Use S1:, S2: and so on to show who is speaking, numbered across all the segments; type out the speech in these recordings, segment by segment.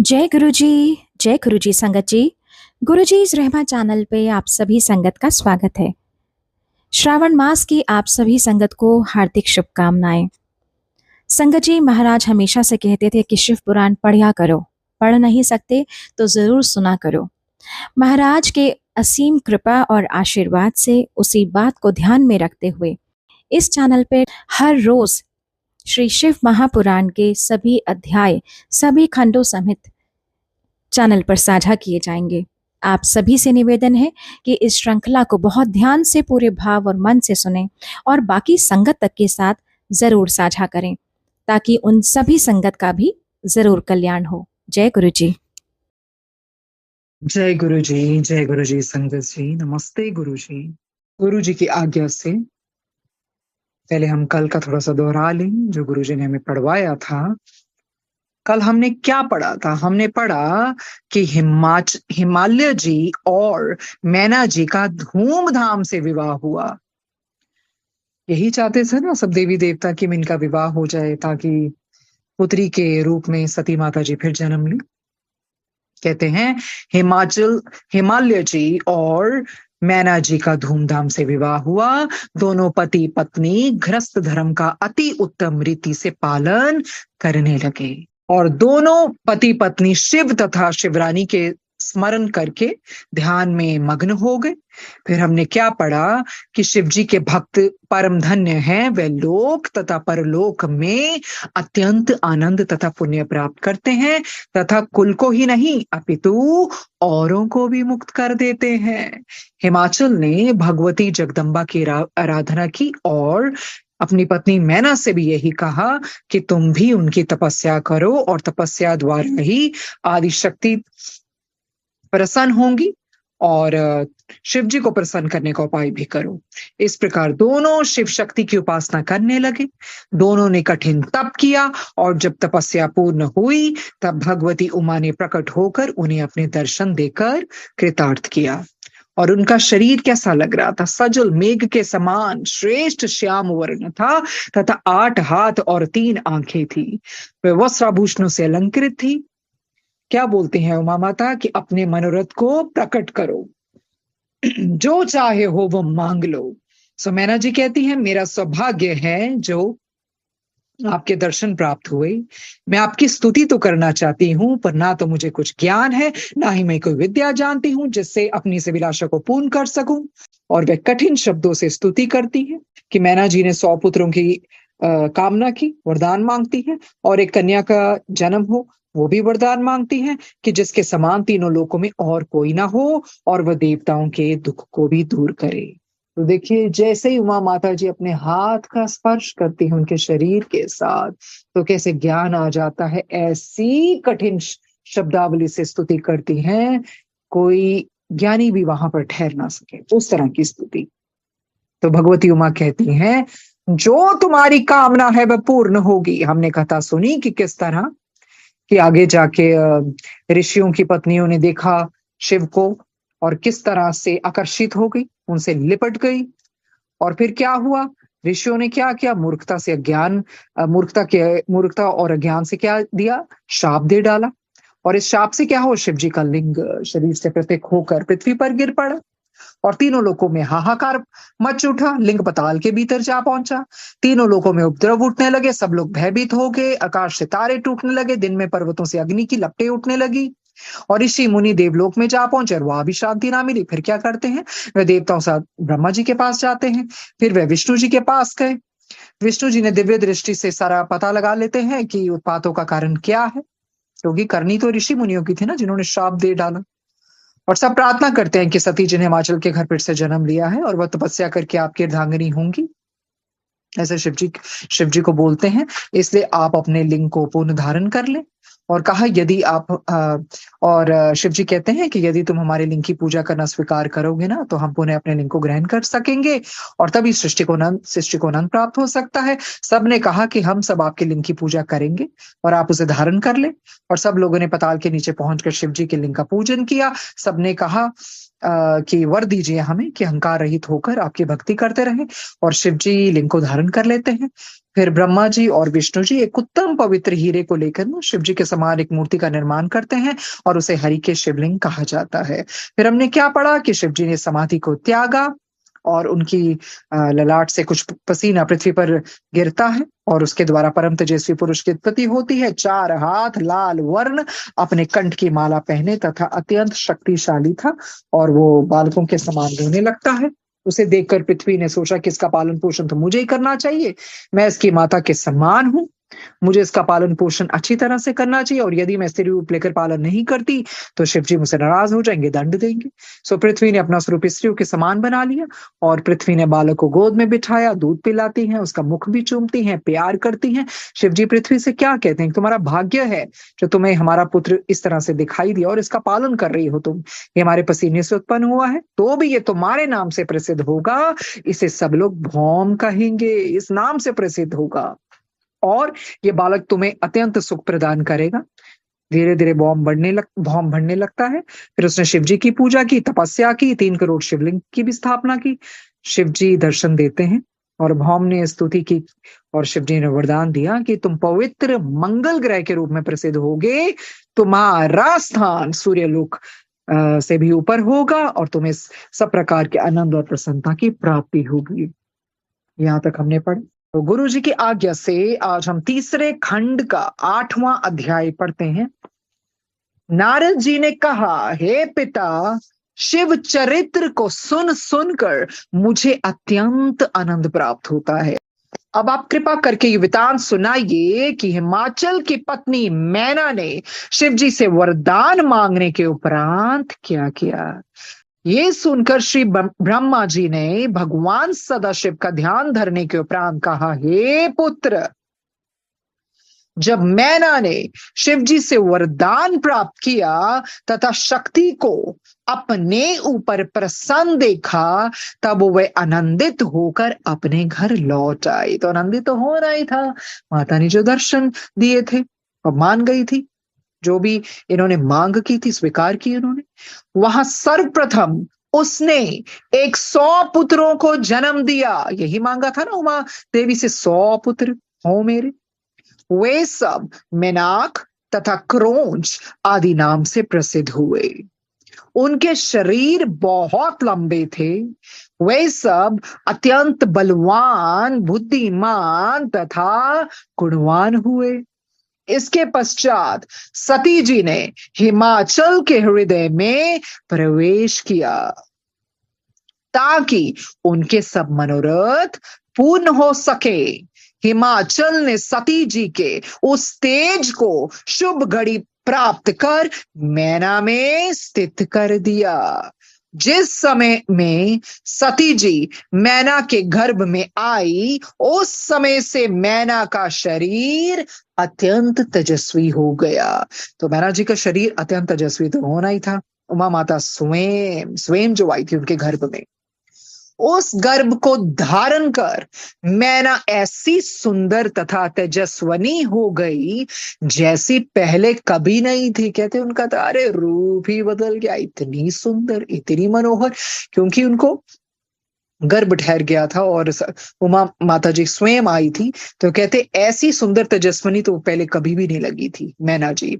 S1: जय गुरु जी संगत जी। गुरु जी इस रहमा चैनल पे आप सभी संगत का स्वागत है। श्रावण मास की आप सभी संगत को हार्दिक शुभकामनाएं। संगत जी, महाराज हमेशा से कहते थे कि शिव पुराण पढ़ा करो, पढ़ नहीं सकते तो जरूर सुना करो। महाराज के असीम कृपा और आशीर्वाद से उसी बात को ध्यान में रखते हुए इस चैनल पे हर रोज श्री शिव महापुराण के सभी अध्याय, सभी खंडों समेत चैनल पर साझा किए जाएंगे। आप सभी से निवेदन है कि इस श्रृंखला को बहुत ध्यान से, पूरे भाव और मन से सुनें और बाकी संगत तक के साथ जरूर साझा करें, ताकि उन सभी संगत का भी जरूर कल्याण हो। जय गुरु जी।
S2: जय गुरु जी संगत जी, नमस्ते गुरु जी। गुरु जी की आज्ञा से पहले हम कल का थोड़ा सा दोहरा लें जो गुरु जी ने हमें पढ़वाया था। कल हमने क्या पढ़ा था? हमने पढ़ा कि हिमालय जी और मैना जी का धूमधाम से विवाह हुआ। यही चाहते थे ना सब देवी देवता कि इनका विवाह हो जाए ताकि पुत्री के रूप में सती माता जी फिर जन्म लें। कहते हैं हिमालय जी और मैना जी का धूमधाम से विवाह हुआ। दोनों पति पत्नी गृहस्थ धर्म का अति उत्तम रीति से पालन करने लगे और दोनों पति पत्नी शिव तथा शिवरानी के स्मरण करके ध्यान में मग्न हो गए। फिर हमने क्या पढ़ा कि शिव जी के भक्त परम धन्य हैं, वे लोक तथा परलोक में अत्यंत आनंद तथा पुण्य प्राप्त करते हैं तथा कुल को ही नहीं अपितु औरों को भी मुक्त कर देते हैं। हिमाचल ने भगवती जगदम्बा की आराधना की और अपनी पत्नी मैना से भी यही कहा कि तुम भी उनकी तपस्या करो और तपस्या द्वारा ही आदि शक्ति प्रसन्न होंगी और शिव जी को प्रसन्न करने का उपाय भी करो। इस प्रकार दोनों शिव शक्ति की उपासना करने लगे। दोनों ने कठिन तप किया और जब तपस्या पूर्ण हुई तब भगवती उमा ने प्रकट होकर उन्हें अपने दर्शन देकर कृतार्थ किया। और उनका शरीर कैसा लग रहा था? सजल मेघ के समान श्रेष्ठ श्याम वर्ण था तथा 8 हाथ और 3 आंखें थी। वे वस्त्राभूषणों से अलंकृत थी। क्या बोलते हैं उमा माता कि अपने मनोरथ को प्रकट करो, जो चाहे हो वो मांग लो। सो मैना जी कहती है मेरा सौभाग्य है जो आपके दर्शन प्राप्त हुए। मैं आपकी स्तुति तो करना चाहती हूँ पर ना तो मुझे कुछ ज्ञान है, ना ही मैं कोई विद्या जानती हूँ जिससे अपनी इस अभिलाषा को पूर्ण कर सकूं। और वह कठिन शब्दों से स्तुति करती है कि मैना जी ने 100 पुत्रों की कामना की, वरदान मांगती है और एक कन्या का जन्म हो, वो भी वरदान मांगती है कि जिसके समान तीनों लोकों में और कोई ना हो और वह देवताओं के दुख को भी दूर करे। तो देखिए जैसे ही उमा माता जी अपने हाथ का स्पर्श करती हैं उनके शरीर के साथ तो कैसे ज्ञान आ जाता है। ऐसी कठिन शब्दावली से स्तुति करती हैं, कोई ज्ञानी भी वहां पर ठहर ना सके, उस तरह की स्तुति। तो भगवती उमा कहती हैं जो तुम्हारी कामना है वह पूर्ण होगी। हमने कथा सुनी कि किस तरह कि आगे जाके ऋषियों की पत्नियों ने देखा शिव को और किस तरह से आकर्षित हो गई, उनसे लिपट गई। और फिर क्या हुआ? ऋषियों ने क्या किया? मूर्खता और अज्ञान से क्या दिया? शाप दे डाला। और इस शाप से क्या हो? शिव जी का लिंग शरीर से पृथक होकर पृथ्वी पर गिर पड़ा और तीनों लोकों में हाहाकार मच उठा। लिंग पताल के भीतर जा पहुंचा। तीनों लोकों में उपद्रव उठने लगे, सब लोग भयभीत हो गए। आकाश से तारे टूटने लगे, दिन में पर्वतों से अग्नि की लपटें उठने लगी और ऋषि मुनि देवलोक में जा पहुंचे और वहां भी शांति ना मिली। फिर क्या करते हैं? वे देवताओं साथ ब्रह्मा जी के पास जाते हैं। फिर वे विष्णु जी के पास गए। विष्णु जी ने दिव्य दृष्टि से सारा पता लगा लेते हैं कि उत्पातों का कारण क्या है, क्योंकि करनी तो ऋषि मुनियों की थी ना जिन्होंने श्राप दे डाला। और सब प्रार्थना करते हैं कि सती जी ने हिमाचल के घर फिर से जन्म लिया है और वह तपस्या करके आपकी अर्धांगिनी होंगी, ऐसे शिव जी को बोलते हैं। इसलिए आप अपने लिंग को पुनः धारण कर लें। और कहा यदि आप शिव जी कहते हैं कि यदि तुम हमारे लिंग की पूजा करना स्वीकार करोगे ना तो हम पुनः अपने लिंग को ग्रहण कर सकेंगे और तभी सृष्टि को आनंद प्राप्त हो सकता है। सबने कहा कि हम सब आपके लिंग की पूजा करेंगे और आप उसे धारण कर ले। और सब लोगों ने पताल के नीचे पहुंचकर शिव जी के लिंग का पूजन किया। सबने कहा कि वर दीजिए हमें कि अहंकार रहित होकर आपकी भक्ति करते रहे। और शिव जी लिंग को धारण कर लेते हैं। फिर ब्रह्मा जी और विष्णु जी एक उत्तम पवित्र हीरे को लेकर ना शिव जी के समान एक मूर्ति का निर्माण करते हैं और उसे हरि के शिवलिंग कहा जाता है। फिर हमने क्या पढ़ा कि शिव जी ने समाधि को त्यागा और उनकी ललाट से कुछ पसीना पृथ्वी पर गिरता है और उसके द्वारा परम तेजस्वी पुरुष की उत्पत्ति होती है। 4 हाथ, लाल वर्ण, अपने कंठ की माला पहने तथा अत्यंत शक्तिशाली था और वो बालकों के समान रोने लगता है। उसे देखकर पृथ्वी ने सोचा कि इसका पालन पोषण तो मुझे ही करना चाहिए, मैं इसकी माता के समान हूँ, मुझे इसका पालन पोषण अच्छी तरह से करना चाहिए और यदि मैं स्त्री रूप लेकर पालन नहीं करती तो शिव जी मुझसे नाराज हो जाएंगे, दंड देंगे। सो पृथ्वी ने अपना स्वरूप स्त्रियों के समान बना लिया और पृथ्वी ने बालक को गोद में बिठाया, दूध पिलाती हैं, उसका मुख भी चूमती हैं, प्यार करती हैं। शिव जी पृथ्वी से क्या कहते हैं, तुम्हारा भाग्य है जो तुम्हें हमारा पुत्र इस तरह से दिखाई दिया और इसका पालन कर रही हो तुम। ये हमारे पसीने से उत्पन्न हुआ है तो भी ये तुम्हारे नाम से प्रसिद्ध होगा, इसे सब लोग भौम कहेंगे, इस नाम से प्रसिद्ध होगा और ये बालक तुम्हें अत्यंत सुख प्रदान करेगा। धीरे धीरे भौम बढ़ने लगता है। फिर उसने शिव जी की पूजा की, तपस्या की, 3 करोड़ शिवलिंग की भी स्थापना की। शिव जी दर्शन देते हैं और भौम ने स्तुति की और शिव जी ने वरदान दिया कि तुम पवित्र मंगल ग्रह के रूप में प्रसिद्ध होगे, तुम्हारा स्थान सूर्यलोक से भी ऊपर होगा और तुम्हें सब प्रकार के आनंद और प्रसन्नता की प्राप्ति होगी। यहाँ तक हमने पढ़ा। तो गुरु जी की आज्ञा से आज हम तीसरे खंड का 8वां अध्याय पढ़ते हैं। नारद जी ने कहा, हे पिता, शिव चरित्र को सुन सुनकर मुझे अत्यंत आनंद प्राप्त होता है। अब आप कृपा करके ये वृतांत सुनाइए कि हिमाचल की पत्नी मैना ने शिव जी से वरदान मांगने के उपरांत क्या किया। ये सुनकर श्री ब्रह्मा जी ने भगवान सदाशिव का ध्यान धरने के उपरांत कहा, हे पुत्र, जब मैना ने शिव जी से वरदान प्राप्त किया तथा शक्ति को अपने ऊपर प्रसन्न देखा, तब वह आनंदित होकर अपने घर लौट आई। तो आनंदित तो हो रहा ही था, माता ने जो दर्शन दिए थे और मान गई थी, जो भी इन्होंने मांग की थी स्वीकार की इन्होंने। वहां सर्वप्रथम उसने 100 पुत्रों को जन्म दिया। यही मांगा था ना उमा देवी से, 100 पुत्र हो मेरे। वे सब मेनाक तथा क्रोंच आदि नाम से प्रसिद्ध हुए। उनके शरीर बहुत लंबे थे। वे सब अत्यंत बलवान, बुद्धिमान तथा गुणवान हुए। इसके पश्चात सती जी ने हिमाचल के हृदय में प्रवेश किया ताकि उनके सब मनोरथ पूर्ण हो सके। हिमाचल ने सती जी के उस तेज को शुभ घड़ी प्राप्त कर मैना में स्थित कर दिया। जिस समय में सती जी मैना के गर्भ में आई, उस समय से मैना का शरीर अत्यंत तेजस्वी हो गया। तो मैना जी का शरीर अत्यंत तेजस्वी तो होना ही था। उमा माता स्वयं जो आई थी उनके गर्भ में, उस गर्भ को धारण कर मैना ऐसी सुंदर तथा तेजस्वनी हो गई जैसी पहले कभी नहीं थी। कहते उनका तो अरे रूप ही बदल गया, इतनी सुंदर, इतनी मनोहर, क्योंकि उनको गर्भ ठहर गया था और उमा माता जी स्वयं आई थी। तो कहते ऐसी सुंदर तेजस्वनी तो पहले कभी भी नहीं लगी थी मैना जी।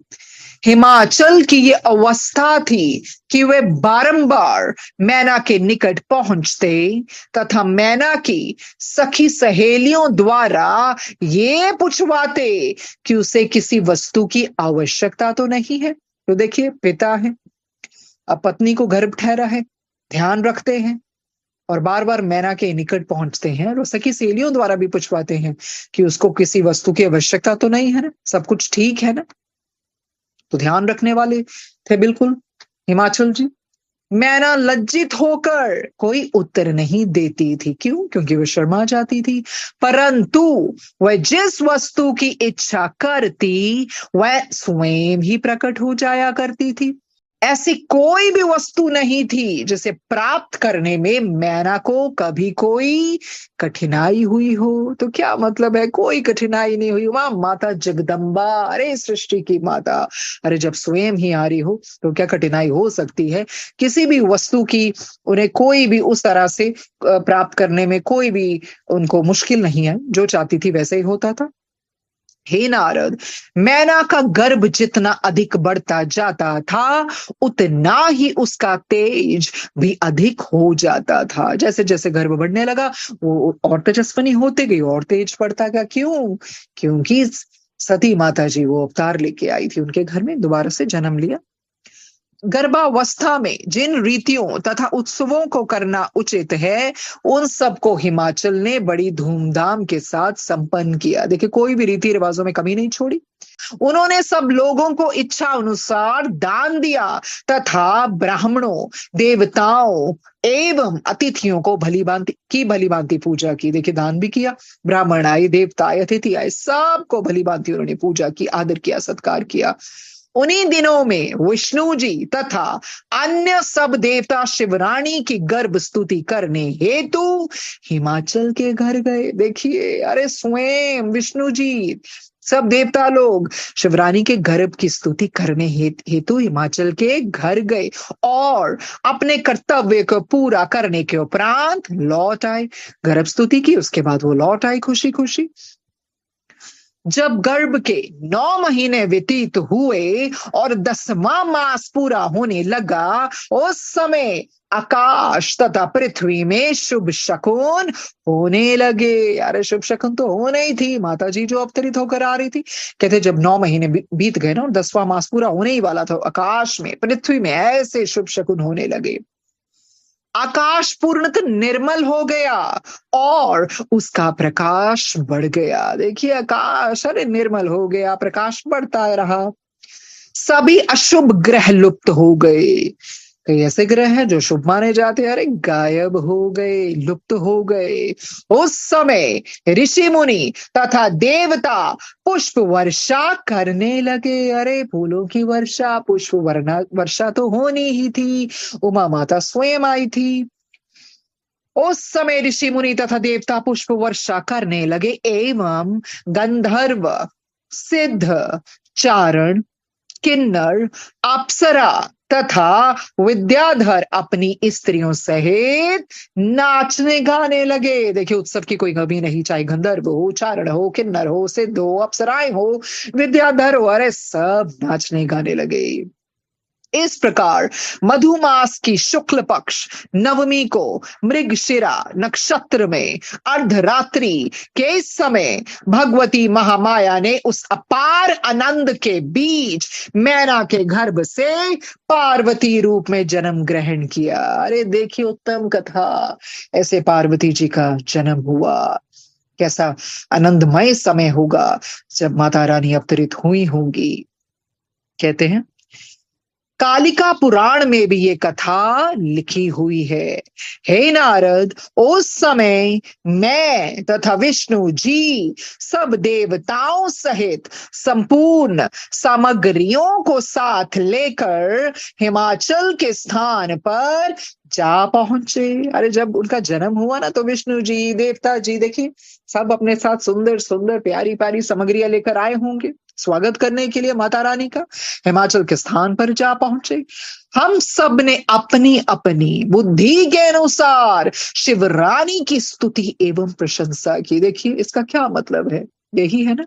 S2: हिमाचल की ये अवस्था थी कि वे बारंबार मैना के निकट पहुंचते तथा मैना की सखी सहेलियों द्वारा ये पूछवाते कि उसे किसी वस्तु की आवश्यकता तो नहीं है। तो देखिए, पिता है, अब पत्नी को गर्भ ठहरा है, ध्यान रखते हैं और बार बार मैना के निकट पहुंचते हैं और सखी सहेलियों द्वारा भी पूछवाते हैं कि उसको किसी वस्तु की आवश्यकता तो नहीं है ना, सब कुछ ठीक है ना। तो ध्यान रखने वाले थे बिल्कुल हिमाचल जी। मैना लज्जित होकर कोई उत्तर नहीं देती थी। क्यों? क्योंकि वह शर्मा जाती थी। परंतु वह जिस वस्तु की इच्छा करती वह स्वयं ही प्रकट हो जाया करती थी। ऐसी कोई भी वस्तु नहीं थी जिसे प्राप्त करने में मैना को कभी कोई कठिनाई हुई हो। तो क्या मतलब है, कोई कठिनाई नहीं हुई। वहां माता जगदम्बा, अरे सृष्टि की माता, अरे जब स्वयं ही आ रही हो तो क्या कठिनाई हो सकती है। किसी भी वस्तु की उन्हें कोई भी उस तरह से प्राप्त करने में कोई भी उनको मुश्किल नहीं है, जो चाहती थी वैसे ही होता था। हे नारद, मैना का गर्भ जितना अधिक बढ़ता जाता था उतना ही उसका तेज भी अधिक हो जाता था। जैसे जैसे गर्भ बढ़ने लगा वो और तेजस्विनी होते गई और तेज बढ़ता गया। क्यों? क्योंकि सती माता जी वो अवतार लेके आई थी उनके घर में, दोबारा से जन्म लिया। गर्भावस्था में जिन रीतियों तथा उत्सवों को करना उचित है उन सबको हिमाचल ने बड़ी धूमधाम के साथ संपन्न किया। देखिए, कोई भी रीति रिवाजों में कमी नहीं छोड़ी। उन्होंने सब लोगों को इच्छा अनुसार दान दिया तथा ब्राह्मणों, देवताओं एवं अतिथियों को भली भांति पूजा की। देखिए, दान भी किया, ब्राह्मण आए, देवता आए, अतिथि आए, सबको भली भांति उन्होंने पूजा की, आदर किया, सत्कार किया। उन्हीं दिनों में विष्णु जी तथा अन्य सब देवता शिवरानी की गर्भ स्तुति करने हेतु हिमाचल के घर गए। देखिए, अरे स्वयं विष्णु जी, सब देवता लोग शिवरानी के गर्भ की स्तुति करने हेतु हिमाचल के घर गए और अपने कर्तव्य को पूरा करने के उपरांत लौट आए। गर्भ स्तुति की, उसके बाद वो लौट आए खुशी खुशी। जब गर्भ के 9 महीने व्यतीत हुए और 10वां मास पूरा होने लगा उस समय आकाश तथा पृथ्वी में शुभ शकुन होने लगे। अरे शुभ शकुन तो होने ही थी, माता जी जो अवतरित होकर आ रही थी। कहते जब 9 महीने बीत गए ना और 10वां मास पूरा होने ही वाला था, आकाश में पृथ्वी में ऐसे शुभ शकुन होने लगे। आकाश पूर्णतः निर्मल हो गया और उसका प्रकाश बढ़ गया। देखिए, आकाश अरे निर्मल हो गया, प्रकाश बढ़ता रहा। सभी अशुभ ग्रह लुप्त हो गए। कई ऐसे ग्रह हैं जो शुभ माने जाते हैं, अरे गायब हो गए, लुप्त हो गए। उस समय ऋषि मुनि तथा देवता पुष्प वर्षा करने लगे। अरे फूलों की वर्षा, पुष्प वर्षा तो होनी ही थी, उमा माता स्वयं आई थी। उस समय ऋषि मुनि तथा देवता पुष्प वर्षा करने लगे एवं गंधर्व, सिद्ध, चारण, किन्नर, अप्सरा तथा विद्याधर अपनी स्त्रियों सहित नाचने गाने लगे। देखिए, उत्सव की कोई कमी नहीं, चाहे गंधर्व हो, चारण हो, किन्नर हो, सिद्ध हो, अप्सराएं हो, विद्याधर हो, अरे सब नाचने गाने लगे। इस प्रकार मधुमास की शुक्ल पक्ष नवमी को मृगशिरा नक्षत्र में अर्धरात्रि के समय भगवती महामाया ने उस अपार आनंद के बीच मैना के गर्भ से पार्वती रूप में जन्म ग्रहण किया। अरे देखिए, उत्तम कथा, ऐसे पार्वती जी का जन्म हुआ। कैसा आनंदमय समय होगा जब माता रानी अवतरित हुई होंगी। कहते हैं कालिका पुराण में भी ये कथा लिखी हुई है। हे नारद, उस समय मैं तथा विष्णु जी सब देवताओं सहित संपूर्ण सामग्रियों को साथ लेकर हिमाचल के स्थान पर जा पहुंचे। अरे जब उनका जन्म हुआ ना तो विष्णु जी, देवता जी, देखिए सब अपने साथ सुंदर सुंदर प्यारी प्यारी सामग्रियां लेकर आए होंगे स्वागत करने के लिए माता रानी का। हिमाचल के स्थान पर जा पहुंचे। हम सब ने अपनी अपनी बुद्धि के अनुसार शिवरानी की स्तुति एवं प्रशंसा की। देखिए, इसका क्या मतलब है, यही है ना,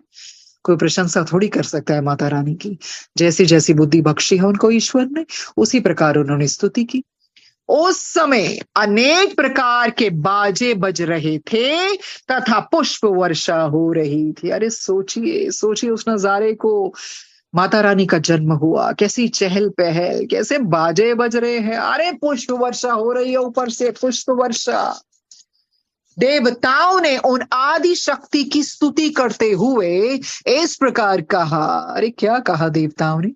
S2: कोई प्रशंसा थोड़ी कर सकता है माता रानी की। जैसी जैसी बुद्धि बख्शी है उनको ईश्वर ने, उसी प्रकार उन्होंने स्तुति की। उस समय अनेक प्रकार के बाजे बज रहे थे तथा पुष्प वर्षा हो रही थी। अरे सोचिए सोचिए उस नजारे को, माता रानी का जन्म हुआ, कैसी चहल पहल, कैसे बाजे बज रहे हैं, अरे पुष्प वर्षा हो रही है, ऊपर से पुष्प वर्षा। देवताओं ने उन आदि शक्ति की स्तुति करते हुए इस प्रकार कहा। अरे क्या कहा देवताओं ने?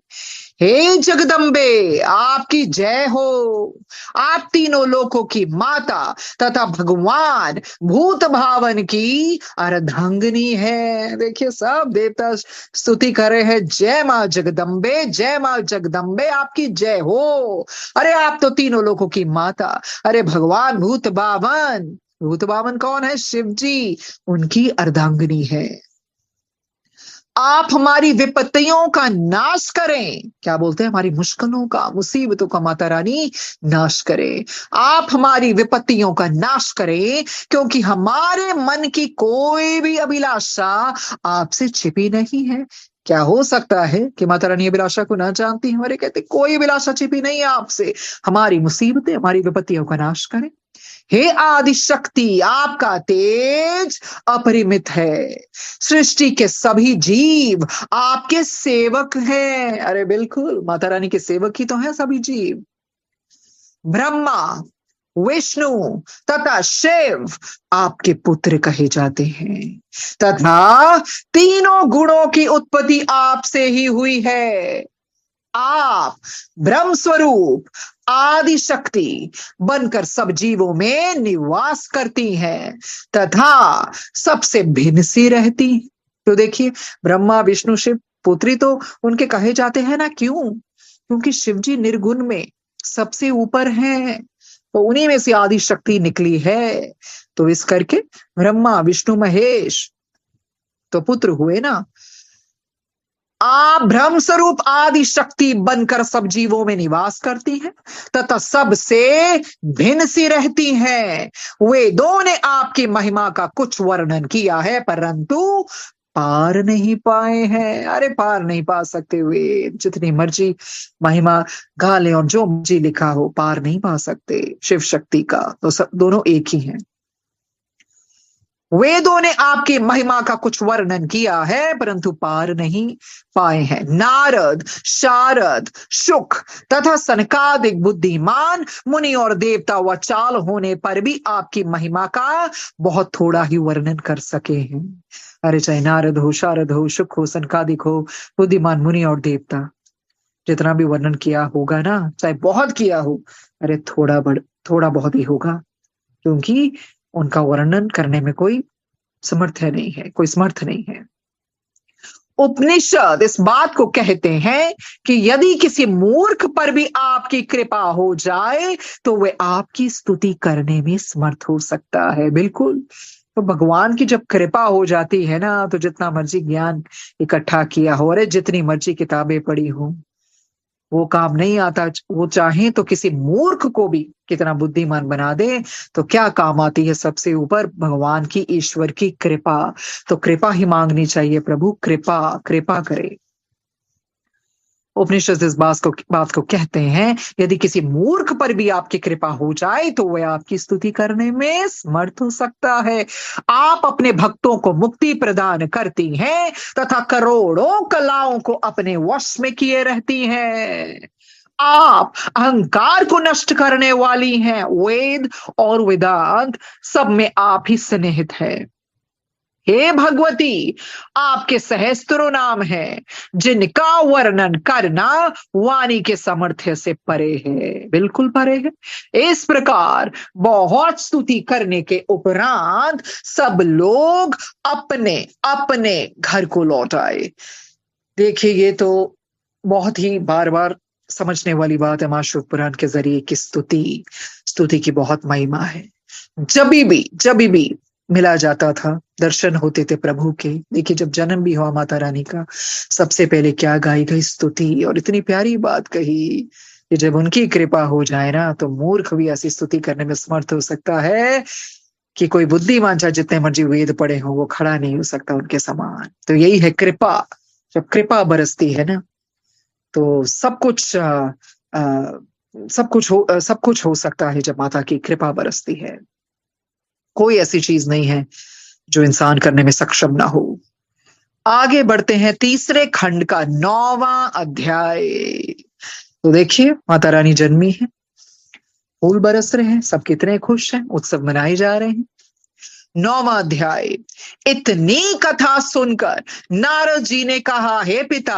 S2: हे जगदम्बे, आपकी जय हो। आप तीनों लोकों की माता तथा भगवान भूत भावन की अर्धांगिनी है। देखिए सब देवता स्तुति कर रहे हैं, जय मां जगदम्बे, जय मां जगदम्बे, आपकी जय हो। अरे आप तो तीनों लोकों की माता, अरे भगवान भूत भावन, भूत भावन कौन है? शिव जी, उनकी अर्धांगिनी है। आप हमारी विपत्तियों का नाश करें। क्या बोलते हैं? हमारी मुश्किलों का, मुसीबतों का माता रानी नाश करें। आप हमारी विपत्तियों का नाश करें, क्योंकि हमारे मन की कोई भी अभिलाषा आपसे छिपी नहीं है। क्या हो सकता है कि माता रानी अभिलाषा को ना जानती है? हमारे कहते कोई अभिलाषा छिपी नहीं है आपसे। हमारी मुसीबतें, हमारी विपत्तियों का नाश करें। हे आदि शक्ति, आपका तेज अपरिमित है। सृष्टि के सभी जीव आपके सेवक हैं। अरे बिल्कुल, माता रानी के सेवक ही तो हैं सभी जीव। ब्रह्मा, विष्णु तथा शिव आपके पुत्र कहे जाते हैं, तथा तीनों गुणों की उत्पत्ति आपसे ही हुई है। आप ब्रह्म स्वरूप आदि शक्ति बनकर सब जीवों में निवास करती हैं तथा सबसे भिन्न सी रहती हैं। तो देखिए, ब्रह्मा विष्णु शिव पुत्री तो उनके कहे जाते हैं ना, क्यों? क्योंकि शिव जी निर्गुण में सबसे ऊपर हैं, तो उन्हीं में से आदि शक्ति निकली है। तो इस करके ब्रह्मा विष्णु महेश तो पुत्र हुए ना। आप ब्रह्म स्वरूप आदि शक्ति बनकर सब जीवों में निवास करती हैं तथा सबसे भिन्न सी रहती हैं। वेदों ने आपकी महिमा का कुछ वर्णन किया है, परंतु पार नहीं पाए हैं। अरे पार नहीं पा सकते हुए, जितनी मर्जी महिमा गा ले और जो मर्जी लिखा हो, पार नहीं पा सकते शिव शक्ति का। तो सब दोनों एक ही हैं। वेदों ने आपकी महिमा का कुछ वर्णन किया है, परंतु पार नहीं पाए हैं। नारद, शारद, शुक तथा सनकादिक बुद्धिमान मुनि और देवता वाचाल होने पर भी आपकी महिमा का बहुत थोड़ा ही वर्णन कर सके हैं। अरे चाहे नारद हो, शारद हो, शुक हो, सनकादिक हो, बुद्धिमान मुनि और देवता, जितना भी वर्णन किया होगा ना, चाहे बहुत किया हो, अरे थोड़ा बहुत ही होगा, क्योंकि उनका वर्णन करने में कोई समर्थ नहीं है, कोई समर्थ नहीं है। उपनिषद इस बात को कहते हैं कि यदि किसी मूर्ख पर भी आपकी कृपा हो जाए तो वह आपकी स्तुति करने में समर्थ हो सकता है। बिल्कुल, तो भगवान की जब कृपा हो जाती है ना, तो जितना मर्जी ज्ञान इकट्ठा किया हो, अरे जितनी मर्जी किताबें पढ़ी हो, वो काम नहीं आता। वो चाहे तो किसी मूर्ख को भी कितना बुद्धिमान बना दे, तो क्या काम आती है सबसे ऊपर? भगवान की, ईश्वर की कृपा। तो कृपा ही मांगनी चाहिए, प्रभु कृपा कृपा करे। उपनिषद इस बात को कहते हैं, यदि किसी मूर्ख पर भी आपकी कृपा हो जाए तो वह आपकी स्तुति करने में समर्थ हो सकता है। आप अपने भक्तों को मुक्ति प्रदान करती हैं तथा करोड़ों कलाओं को अपने वश में किए रहती हैं। आप अहंकार को नष्ट करने वाली हैं। वेद और वेदांत सब में आप ही सन्निहित है। हे भगवती, आपके सहस्त्रों नाम हैं, जिनका वर्णन करना वाणी के सामर्थ्य से परे है, बिल्कुल परे है। इस प्रकार बहुत स्तुति करने के उपरांत सब लोग अपने अपने घर को लौट आए। देखिए, ये तो बहुत ही बार बार समझने वाली बात है मां शिव पुराण के जरिए कि स्तुति की बहुत महिमा है। जब भी मिला जाता था, दर्शन होते थे प्रभु के। देखिए, जब जन्म भी हुआ माता रानी का, सबसे पहले क्या गाई गई? स्तुति। और इतनी प्यारी बात कही कि जब उनकी कृपा हो जाए ना, तो मूर्ख भी ऐसी स्तुति करने में समर्थ हो सकता है कि कोई बुद्धिमान चाहे जितने मर्जी वेद पढ़े हो, वो खड़ा नहीं हो सकता उनके समान। तो यही है कृपा। जब कृपा बरसती है ना, तो सब कुछ हो सकता है। जब माता की कृपा बरसती है, कोई ऐसी चीज नहीं है जो इंसान करने में सक्षम ना हो। आगे बढ़ते हैं तीसरे खंड का 9वां अध्याय। तो देखिए, माता रानी जन्मी है, फूल बरस रहे हैं, सब कितने खुश हैं, उत्सव मनाए जा रहे हैं। 9वां अध्याय। इतनी कथा सुनकर नारद जी ने कहा, हे पिता,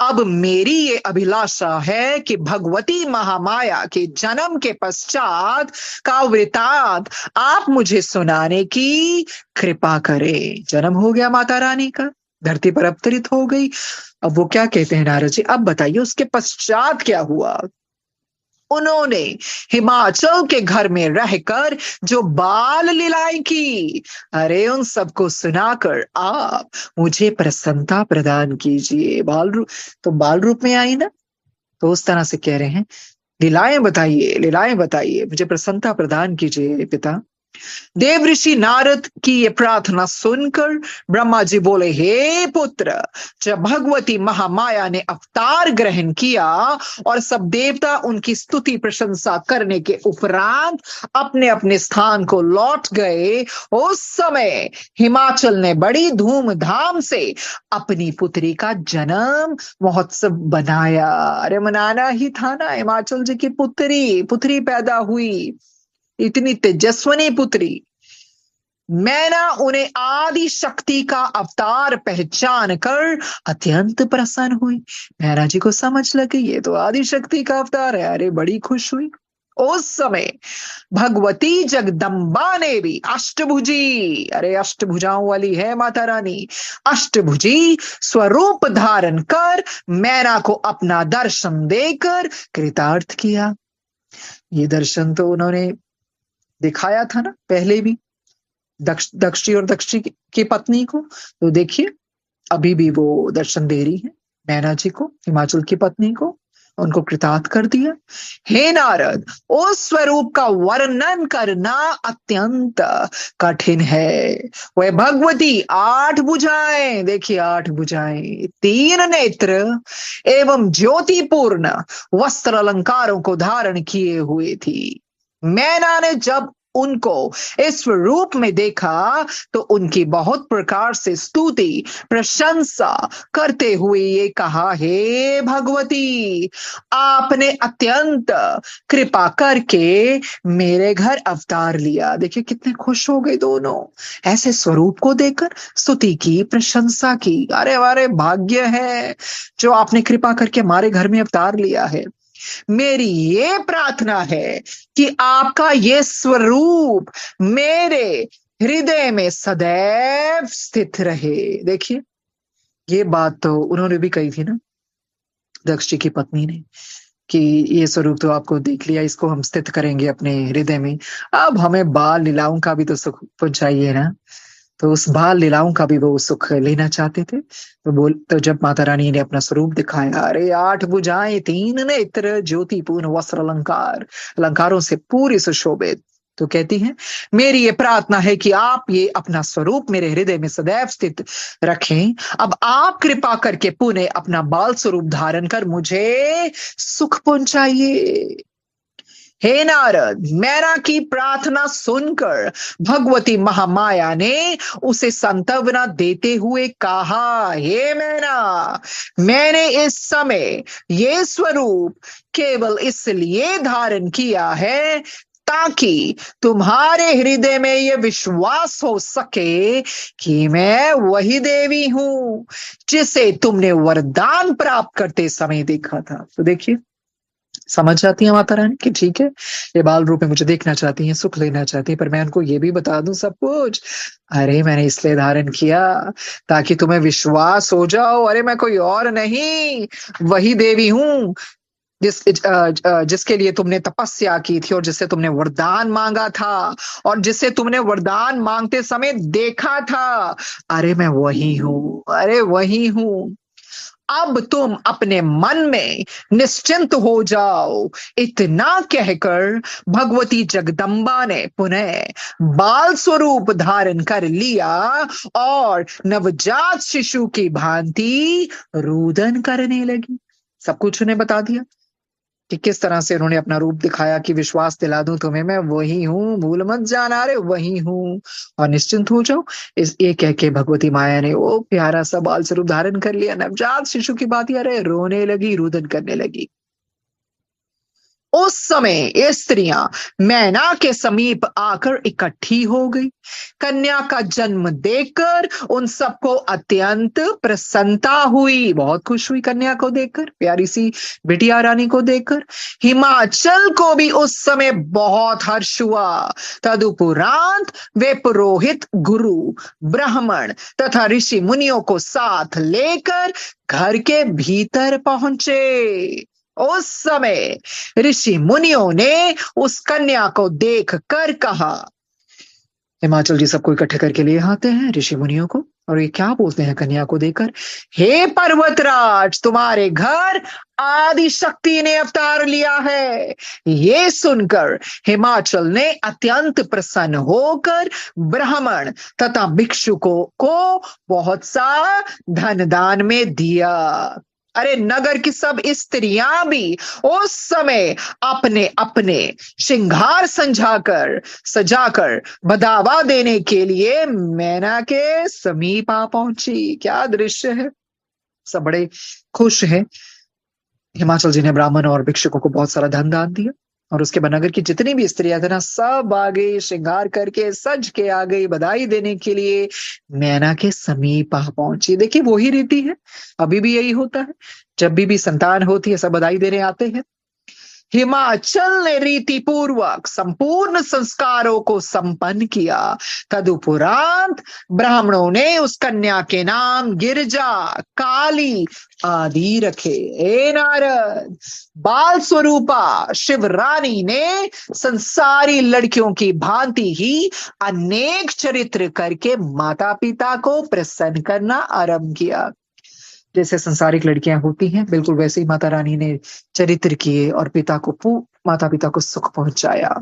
S2: अब मेरी ये अभिलाषा है कि भगवती महामाया के जन्म के पश्चात का वृतांत आप मुझे सुनाने की कृपा करें। जन्म हो गया माता रानी का, धरती पर अवतरित हो गई। अब वो क्या कहते हैं नारद जी, अब बताइए उसके पश्चात क्या हुआ। उन्होंने हिमाचल के घर में रहकर जो बाल लीलाएं की, अरे उन सबको सुनाकर आप मुझे प्रसन्नता प्रदान कीजिए। बाल रूप तो बाल रूप में आई ना, तो उस तरह से कह रहे हैं, लीलाएं बताइए, लीलाएं बताइए, मुझे प्रसन्नता प्रदान कीजिए पिता। देव ऋषि नारद की ये प्रार्थना सुनकर ब्रह्मा जी बोले, हे पुत्र, जब भगवती महामाया ने अवतार ग्रहण किया और सब देवता उनकी स्तुति प्रशंसा करने के उपरांत अपने अपने स्थान को लौट गए, उस समय हिमाचल ने बड़ी धूमधाम से अपनी पुत्री का जन्म महोत्सव बनाया। अरे मनाना ही था ना, हिमाचल जी की पुत्री पुत्री पैदा हुई, इतनी तेजस्वनी पुत्री। मैना उन्हें आदि शक्ति का अवतार पहचान कर अत्यंत प्रसन्न हुई। मैना जी को समझ लगी ये तो आदि शक्ति का अवतार है। अरे बड़ी खुश हुई। उस समय भगवती जगदम्बा ने भी अष्टभुजी, अरे अष्टभुजाओं वाली है माता रानी, अष्टभुजी स्वरूप धारण कर मैना को अपना दर्शन देकर कृतार्थ किया। ये दर्शन तो उन्होंने दिखाया था ना पहले भी, दक्षी और दक्षी की पत्नी को। तो देखिए अभी भी वो दर्शन दे रही है मैना जी को, हिमाचल की पत्नी को, उनको कृतार्थ कर दिया। हे नारद, उस स्वरूप का वर्णन करना अत्यंत कठिन है। वह भगवती 8 भुजाएं, देखिए 8 भुजाएं, 3 नेत्र एवं ज्योतिपूर्ण वस्त्र अलंकारों को धारण किए हुए थी। मैना ने जब उनको इस रूप में देखा तो उनकी बहुत प्रकार से स्तुति प्रशंसा करते हुए ये कहा, हे भगवती, आपने अत्यंत कृपा करके मेरे घर अवतार लिया। देखिए कितने खुश हो गए दोनों ऐसे स्वरूप को देखकर, स्तुति की, प्रशंसा की। अरे अरे भाग्य है जो आपने कृपा करके हमारे घर में अवतार लिया है। मेरी ये प्रार्थना है कि आपका ये स्वरूप मेरे हृदय में सदैव स्थित रहे। देखिए ये बात तो उन्होंने भी कही थी ना, दक्ष जी की पत्नी ने, कि ये स्वरूप तो आपको देख लिया, इसको हम स्थित करेंगे अपने हृदय में। अब हमें बाल लीलाओं का भी तो सुख पहुंचाइए ना। तो उस बाल लीलाओं का भी वो सुख लेना चाहते थे। तो जब माता रानी ने अपना स्वरूप दिखाया, अरे 8 भुजाएं, 3 नेत्र, ज्योतिपूर्ण वस्त्र अलंकार, अलंकारों से पूरी सुशोभित, तो कहती है, मेरी ये प्रार्थना है कि आप ये अपना स्वरूप मेरे हृदय में सदैव स्थित रखें। अब आप कृपा करके पुनः अपना बाल स्वरूप धारण कर मुझे सुख पहुंचाइए। हे नारद, मैना की प्रार्थना सुनकर भगवती महामाया ने उसे सांत्वना देते हुए कहा, हे मैना, मैंने इस समय ये स्वरूप केवल इसलिए धारण किया है ताकि तुम्हारे हृदय में यह विश्वास हो सके कि मैं वही देवी हूं जिसे तुमने वरदान प्राप्त करते समय देखा था। तो देखिए समझ जाती है माता रानी कि ठीक है, ये बाल रूप में मुझे देखना चाहती हैं, सुख लेना चाहती है, पर मैं उनको ये भी बता दूं सब कुछ। अरे मैंने इसलिए धारण किया ताकि तुम्हें विश्वास हो जाओ, अरे मैं कोई और नहीं, वही देवी हूं जिसके लिए तुमने तपस्या की थी और जिससे तुमने वरदान मांगा था और जिससे तुमने वरदान मांगते समय देखा था। अरे मैं वही हूं, अरे वही हूं। अब तुम अपने मन में निश्चिंत हो जाओ। इतना कहकर भगवती जगदम्बा ने पुनः बाल स्वरूप धारण कर लिया और नवजात शिशु की भांति रुदन करने लगी। सब कुछ उन्हें बता दिया कि किस तरह से उन्होंने अपना रूप दिखाया कि विश्वास दिला दूं तुम्हें, मैं वही हूं, भूल मत जाना, रे वही हूं और निश्चिंत हो जाओ। इस ये कह के भगवती माया ने वो प्यारा सा बाल स्वरूप धारण कर लिया, नवजात शिशु की बात, अरे रोने लगी, रुदन करने लगी। उस समय ये स्त्रियां मैना के समीप आकर इकट्ठी हो गई। कन्या का जन्म देखकर उन सबको अत्यंत प्रसन्नता हुई, बहुत खुश हुई कन्या को देखकर, प्यारी सी बिटिया रानी को देखकर। हिमाचल को भी उस समय बहुत हर्ष हुआ। तदुपरांत वे पुरोहित, गुरु, ब्राह्मण तथा ऋषि मुनियों को साथ लेकर घर के भीतर पहुंचे। उस समय ऋषि मुनियों ने उस कन्या को देख कर कहा, हिमाचल जी सबको इकट्ठे करके लिए आते हैं ऋषि मुनियों को, और ये क्या बोलते हैं कन्या को देखकर, हे पर्वतराज, तुम्हारे घर आदि शक्ति ने अवतार लिया है। ये सुनकर हिमाचल ने अत्यंत प्रसन्न होकर ब्राह्मण तथा भिक्षुकों को बहुत सा धन दान में दिया। अरे नगर की सब स्त्रियां भी उस समय अपने अपने श्रृंगार सजाकर बधावा देने के लिए मैना के समीप आ पहुंची। क्या दृश्य है, सब बड़े खुश हैं। हिमाचल जी ने ब्राह्मण और भिक्षुकों को बहुत सारा धन दान दिया, और उसके बाद नगर की जितनी भी स्त्रियां थे ना, सब आ गई, श्रृंगार करके सज के आ गई बधाई देने के लिए मैना के समीप आ पहुंची। देखिए वही रीति है, अभी भी यही होता है, जब भी संतान होती है सब बधाई देने आते हैं। हिमाचल ने रीति पूर्वक संपूर्ण संस्कारों को संपन्न किया। तदुपरांत ब्राह्मणों ने उस कन्या के नाम गिरजा, काली आदि रखे। हे नारद, बाल स्वरूपा शिवरानी ने संसारी लड़कियों की भांति ही अनेक चरित्र करके माता पिता को प्रसन्न करना आरंभ किया। जैसे संसारिक लड़कियां होती हैं, बिल्कुल वैसे ही माता रानी ने चरित्र किए और माता पिता को सुख पहुंचाया।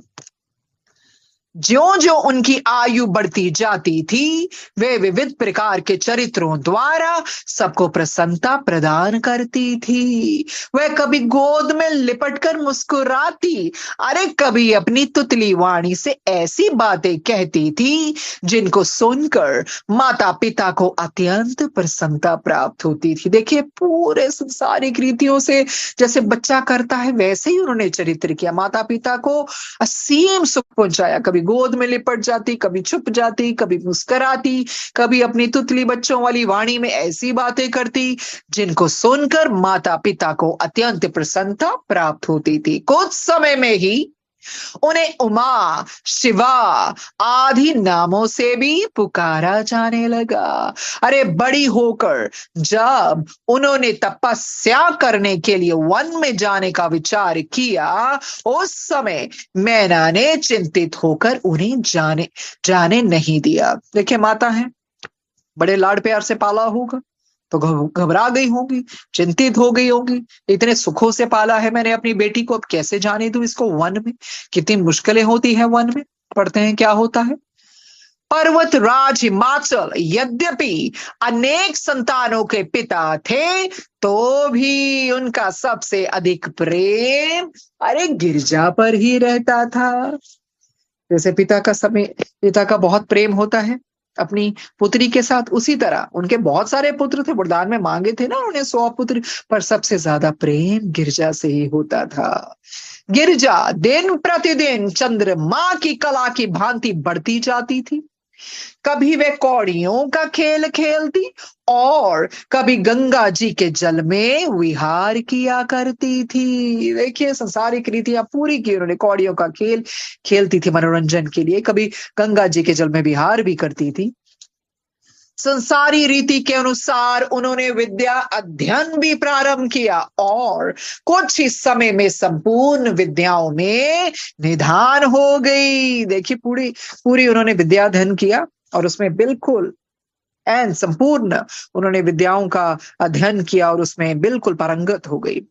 S2: ज्यों ज्यों उनकी आयु बढ़ती जाती थी, वे विविध प्रकार के चरित्रों द्वारा सबको प्रसन्नता प्रदान करती थी। वह कभी गोद में लिपटकर मुस्कुराती, अरे कभी अपनी तुतली वाणी से ऐसी बातें कहती थी जिनको सुनकर माता पिता को अत्यंत प्रसन्नता प्राप्त होती थी। देखिए पूरे संसारिक रीतियों से जैसे बच्चा करता है वैसे ही उन्होंने चरित्र किया, माता पिता को असीम सुख पहुंचाया। कभी गोद में लिपट जाती, कभी छुप जाती, कभी मुस्कुराती, कभी अपनी तुतली बच्चों वाली वाणी में ऐसी बातें करती जिनको सुनकर माता पिता को अत्यंत प्रसन्नता प्राप्त होती थी। कुछ समय में ही उन्हें उमा, शिवा आदि नामों से भी पुकारा जाने लगा। अरे बड़ी होकर जब उन्होंने तपस्या करने के लिए वन में जाने का विचार किया, उस समय मैना ने चिंतित होकर उन्हें जाने नहीं दिया। देखिए माता है, बड़े लाड प्यार से पाला होगा तो घबरा गई होगी, चिंतित हो गई होगी, इतने सुखों से पाला है मैंने अपनी बेटी को, अब कैसे जाने दूं इसको वन में, कितनी मुश्किलें होती हैं वन में। पढ़ते हैं क्या होता है, पर्वत राज हिमाचल यद्यपि अनेक संतानों के पिता थे, तो भी उनका सबसे अधिक प्रेम अरे गिरजा पर ही रहता था। जैसे पिता का बहुत प्रेम होता है अपनी पुत्री के साथ, उसी तरह उनके बहुत सारे पुत्र थे, वरदान में मांगे थे ना उन्हें 100 पुत्र, पर सबसे ज्यादा प्रेम गिरजा से ही होता था। गिरजा दिन प्रतिदिन चंद्रमा की कला की भांति बढ़ती जाती थी। कभी वे कौड़ियों का खेल खेलती और कभी गंगा जी के जल में विहार किया करती थी। देखिए संसारिक रीतियां पूरी की उन्होंने, कौड़ियों का खेल खेलती थी मनोरंजन के लिए, कभी गंगा जी के जल में विहार भी करती थी। संसारी रीति के अनुसार उन्होंने विद्या अध्ययन भी प्रारंभ किया और कुछ ही समय में संपूर्ण विद्याओं में निधान हो गई। देखिए पूरी उन्होंने विद्या अध्ययन किया और उसमें बिल्कुल एंड संपूर्ण उन्होंने विद्याओं का अध्ययन किया और उसमें बिल्कुल पारंगत हो गई।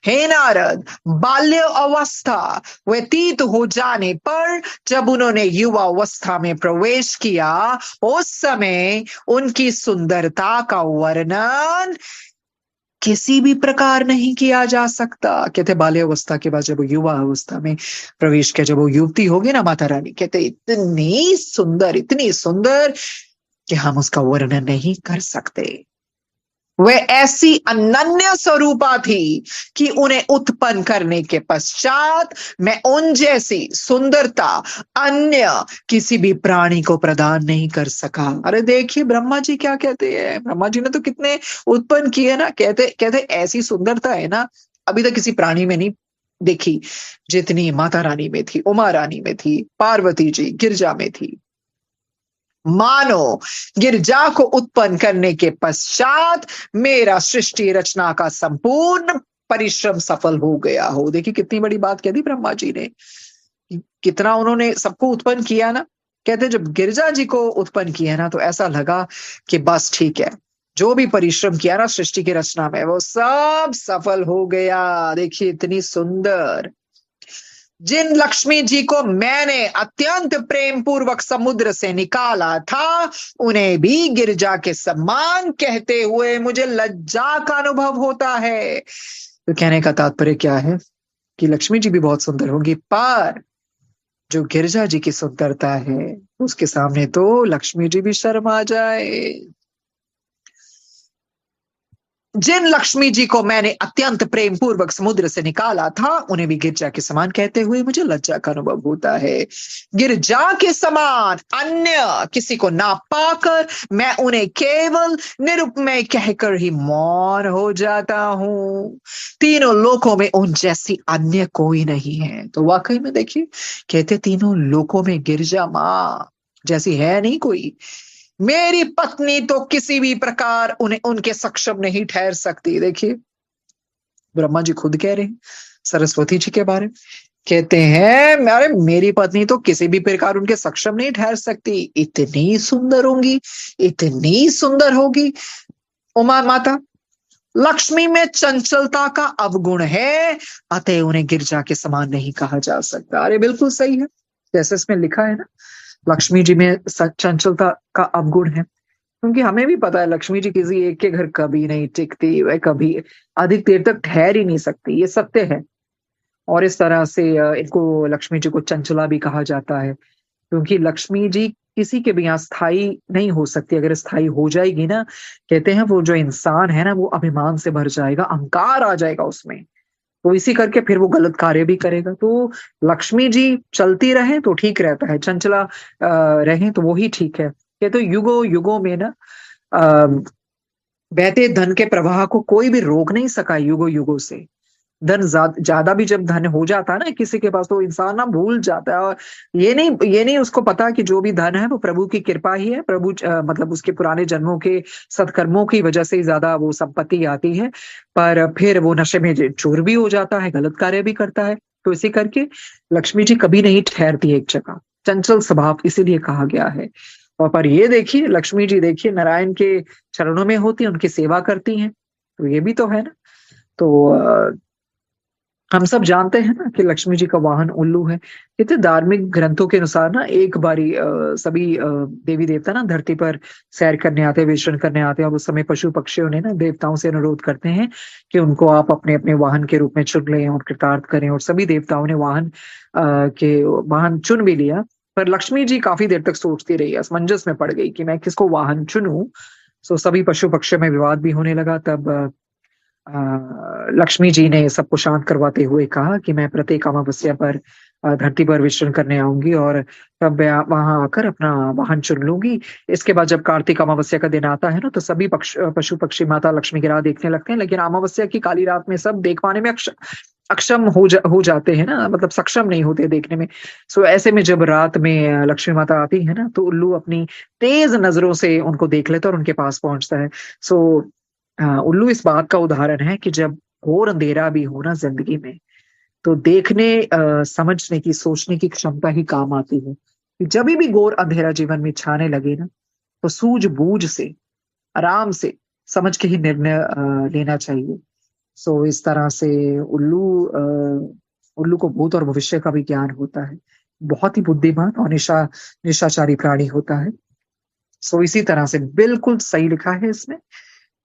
S2: हे नारद, बाल्य अवस्था व्यतीत हो जाने पर जब उन्होंने युवा अवस्था में प्रवेश किया, उस समय उनकी सुंदरता का वर्णन किसी भी प्रकार नहीं किया जा सकता। कहते बाल्य अवस्था के बाद जब वो युवा अवस्था में प्रवेश किया, जब वो युवती होगी ना माता रानी, कहते इतनी सुंदर कि हम उसका वर्णन नहीं कर सकते। वे ऐसी अनन्य स्वरूपा थी कि उन्हें उत्पन्न करने के पश्चात मैं उन जैसी सुंदरता अन्य किसी भी प्राणी को प्रदान नहीं कर सका। अरे देखिए ब्रह्मा जी क्या कहते हैं, ब्रह्मा जी ने तो कितने उत्पन्न किए ना, कहते कहते ऐसी सुंदरता है ना अभी तक किसी प्राणी में नहीं देखी जितनी माता रानी में थी, उमा रानी में थी, पार्वती जी गिरजा में थी। मानो गिरजा को उत्पन्न करने के पश्चात मेरा सृष्टि रचना का संपूर्ण परिश्रम सफल हो गया हो। देखिए कितनी बड़ी बात कह दी ब्रह्मा जी ने, कितना उन्होंने सबको उत्पन्न किया ना। कहते जब गिरजा जी को उत्पन्न किया ना तो ऐसा लगा कि बस ठीक है, जो भी परिश्रम किया ना सृष्टि की रचना में वो सब सफल हो गया। देखिए इतनी सुंदर। जिन लक्ष्मी जी को मैंने अत्यंत प्रेम पूर्वक समुद्र से निकाला था उन्हें भी गिरजा के समान कहते हुए मुझे लज्जा का अनुभव होता है। तो कहने का तात्पर्य क्या है कि लक्ष्मी जी भी बहुत सुंदर होंगी, पर जो गिरजा जी की सुंदरता है उसके सामने तो लक्ष्मी जी भी शर्मा जाए। जिन लक्ष्मी जी को मैंने अत्यंत प्रेम पूर्वक समुद्र से निकाला था उन्हें भी गिरजा के समान कहते हुए मुझे लज्जा का अनुभव होता है। गिरजा के समान अन्य किसी को ना पाकर मैं उन्हें केवल निरुपमेय कहकर ही मौन हो जाता हूं। तीनों लोकों में उन जैसी अन्य कोई नहीं है। तो वाकई में देखिए कहते तीनों लोकों में गिरजा माँ जैसी है नहीं कोई। मेरी पत्नी तो किसी भी प्रकार उन्हें उनके सक्षम नहीं ठहर सकती। देखिए ब्रह्मा जी खुद कह रहे हैं सरस्वती जी के बारे में, कहते हैं अरे मेरी पत्नी तो किसी भी प्रकार उनके सक्षम नहीं ठहर सकती, इतनी सुंदर होंगी, इतनी सुंदर होगी। उमा माता लक्ष्मी में चंचलता का अवगुण है, अतः उन्हें गिरजा के समान नहीं कहा जा सकता। अरे बिल्कुल सही है, जैसे इसमें लिखा है ना लक्ष्मी जी में चंचलता का अवगुण है, क्योंकि हमें भी पता है लक्ष्मी जी किसी एक के घर कभी नहीं टिकती, वह कभी अधिक देर तक ठहर ही नहीं सकती, ये सत्य है। और इस तरह से इनको लक्ष्मी जी को चंचला भी कहा जाता है, क्योंकि लक्ष्मी जी किसी के भी यहाँ स्थायी नहीं हो सकती। अगर स्थायी हो जाएगी ना, कहते हैं वो जो इंसान है ना वो अभिमान से भर जाएगा, अहंकार आ जाएगा उसमें, तो इसी करके फिर वो गलत कार्य भी करेगा। तो लक्ष्मी जी चलती रहे तो ठीक रहता है, चंचला रहे तो वो ही ठीक है। ये तो युगों युगों में ना बहते धन के प्रवाह को कोई भी रोक नहीं सका। युगों युगों से धन ज्यादा भी जब धन हो जाता है ना किसी के पास तो इंसान ना भूल जाता है, और ये नहीं उसको पता कि जो भी धन है वो प्रभु की कृपा ही है। प्रभु मतलब उसके पुराने जन्मों के सत्कर्मों की वजह से ही ज्यादा वो संपत्ति आती है, पर फिर वो नशे में चोर भी हो जाता है, गलत कार्य भी करता है। तो इसी करके लक्ष्मी जी कभी नहीं ठहरती एक जगह, चंचल स्वभाव इसीलिए कहा गया है। और पर ये देखिए लक्ष्मी जी देखिए नारायण के चरणों में होती है, उनकी सेवा करती हैं, तो ये भी तो है ना। तो हम सब जानते हैं ना कि लक्ष्मी जी का वाहन उल्लू है। इतने धार्मिक ग्रंथों के अनुसार ना एक बारी सभी देवी देवता ना धरती पर सैर करने आते हैं, विचरण करने आते हैं, और उस समय पशु पक्षियों ने ना देवताओं से अनुरोध करते हैं कि उनको आप अपने अपने वाहन के रूप में चुन लें और कृतार्थ करें। और सभी देवताओं ने वाहन चुन भी लिया, पर लक्ष्मी जी काफी देर तक सोचती रही, असमंजस में पड़ गई कि मैं किसको वाहन चुनूं। सो सभी पशु पक्षियों में विवाद भी होने लगा। तब लक्ष्मी जी ने सबको शांत करवाते हुए कहा कि मैं प्रत्येक अमावस्या पर धरती पर विचरण करने आऊंगी और तब मैं वहां आकर अपना वाहन चुन लूंगी। इसके बाद जब कार्तिक अमावस्या का दिन आता है ना तो सभी पशु पक्षी माता लक्ष्मी की राह देखने लगते हैं, लेकिन अमावस्या की काली रात में सब देख पाने में अक्षम हो जाते हैं ना, मतलब सक्षम नहीं होते देखने में। सो ऐसे में जब रात में लक्ष्मी माता आती है ना तो उल्लू अपनी तेज नजरों से उनको देख लेता है और उनके पास पहुंचता है। सो उल्लू इस बात का उदाहरण है कि जब घोर अंधेरा भी हो ना जिंदगी में तो देखने समझने की सोचने की क्षमता ही काम आती है। कि जब भी घोर अंधेरा जीवन में छाने लगे ना तो सूझबूझ से आराम से समझ के ही निर्णय लेना चाहिए। सो इस तरह से उल्लू को भूत और भविष्य का भी ज्ञान होता है, बहुत ही बुद्धिमान और निशाचारी प्राणी होता है। सो इसी तरह से बिल्कुल सही लिखा है इसमें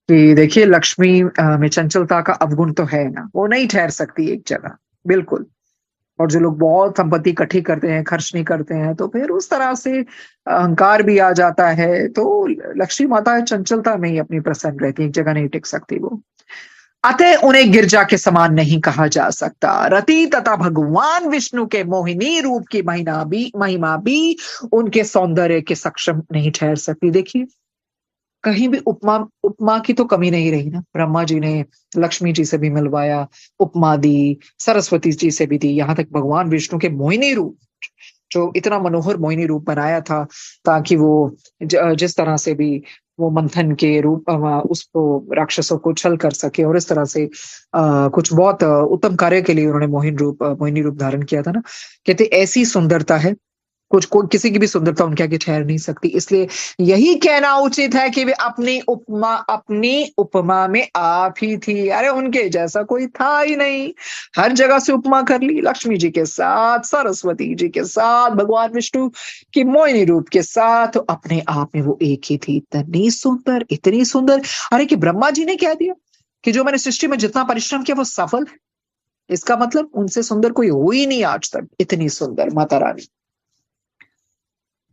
S2: कि देखिए लक्ष्मी में चंचलता का अवगुण तो है ना, वो नहीं ठहर सकती एक जगह, बिल्कुल। और जो लोग बहुत संपत्ति इकट्ठी करते हैं, खर्च नहीं करते हैं, तो फिर उस तरह से अहंकार भी आ जाता है। तो लक्ष्मी माता चंचलता में ही अपनी प्रसन्न रहती है, एक जगह नहीं टिक सकती वो। अतः उन्हें गिरजा के समान नहीं कहा जा सकता। रति तथा भगवान विष्णु के मोहिनी रूप की महिमा भी उनके सौंदर्य के सक्षम नहीं ठहर सकती। देखिए, कहीं भी उपमा उपमा की तो कमी नहीं रही ना। ब्रह्मा जी ने लक्ष्मी जी से भी मिलवाया, उपमा दी, सरस्वती जी से भी दी, यहाँ तक भगवान विष्णु के मोहिनी रूप, जो इतना मनोहर मोहिनी रूप बनाया था, ताकि वो जिस तरह से भी वो मंथन के रूप उसको राक्षसों को छल कर सके, और इस तरह से कुछ बहुत उत्तम कार्य के लिए उन्होंने मोहिनी रूप धारण किया था ना। कहते ऐसी सुंदरता है, किसी की भी सुंदरता उनके आगे ठहर नहीं सकती। इसलिए यही कहना उचित है कि वे अपनी उपमा में आप ही थी। अरे उनके जैसा कोई था ही नहीं। हर जगह से उपमा कर ली, लक्ष्मी जी के साथ, सरस्वती जी के साथ, भगवान विष्णु की मोहिनी रूप के साथ, तो अपने आप में वो एक ही थी। इतनी सुंदर, इतनी सुंदर। अरे कि ब्रह्मा जी ने कह दिया कि जो मैंने सृष्टि में जितना परिश्रम किया वो सफल है। इसका मतलब उनसे सुंदर कोई हुई नहीं आज तक। इतनी सुंदर माता रानी।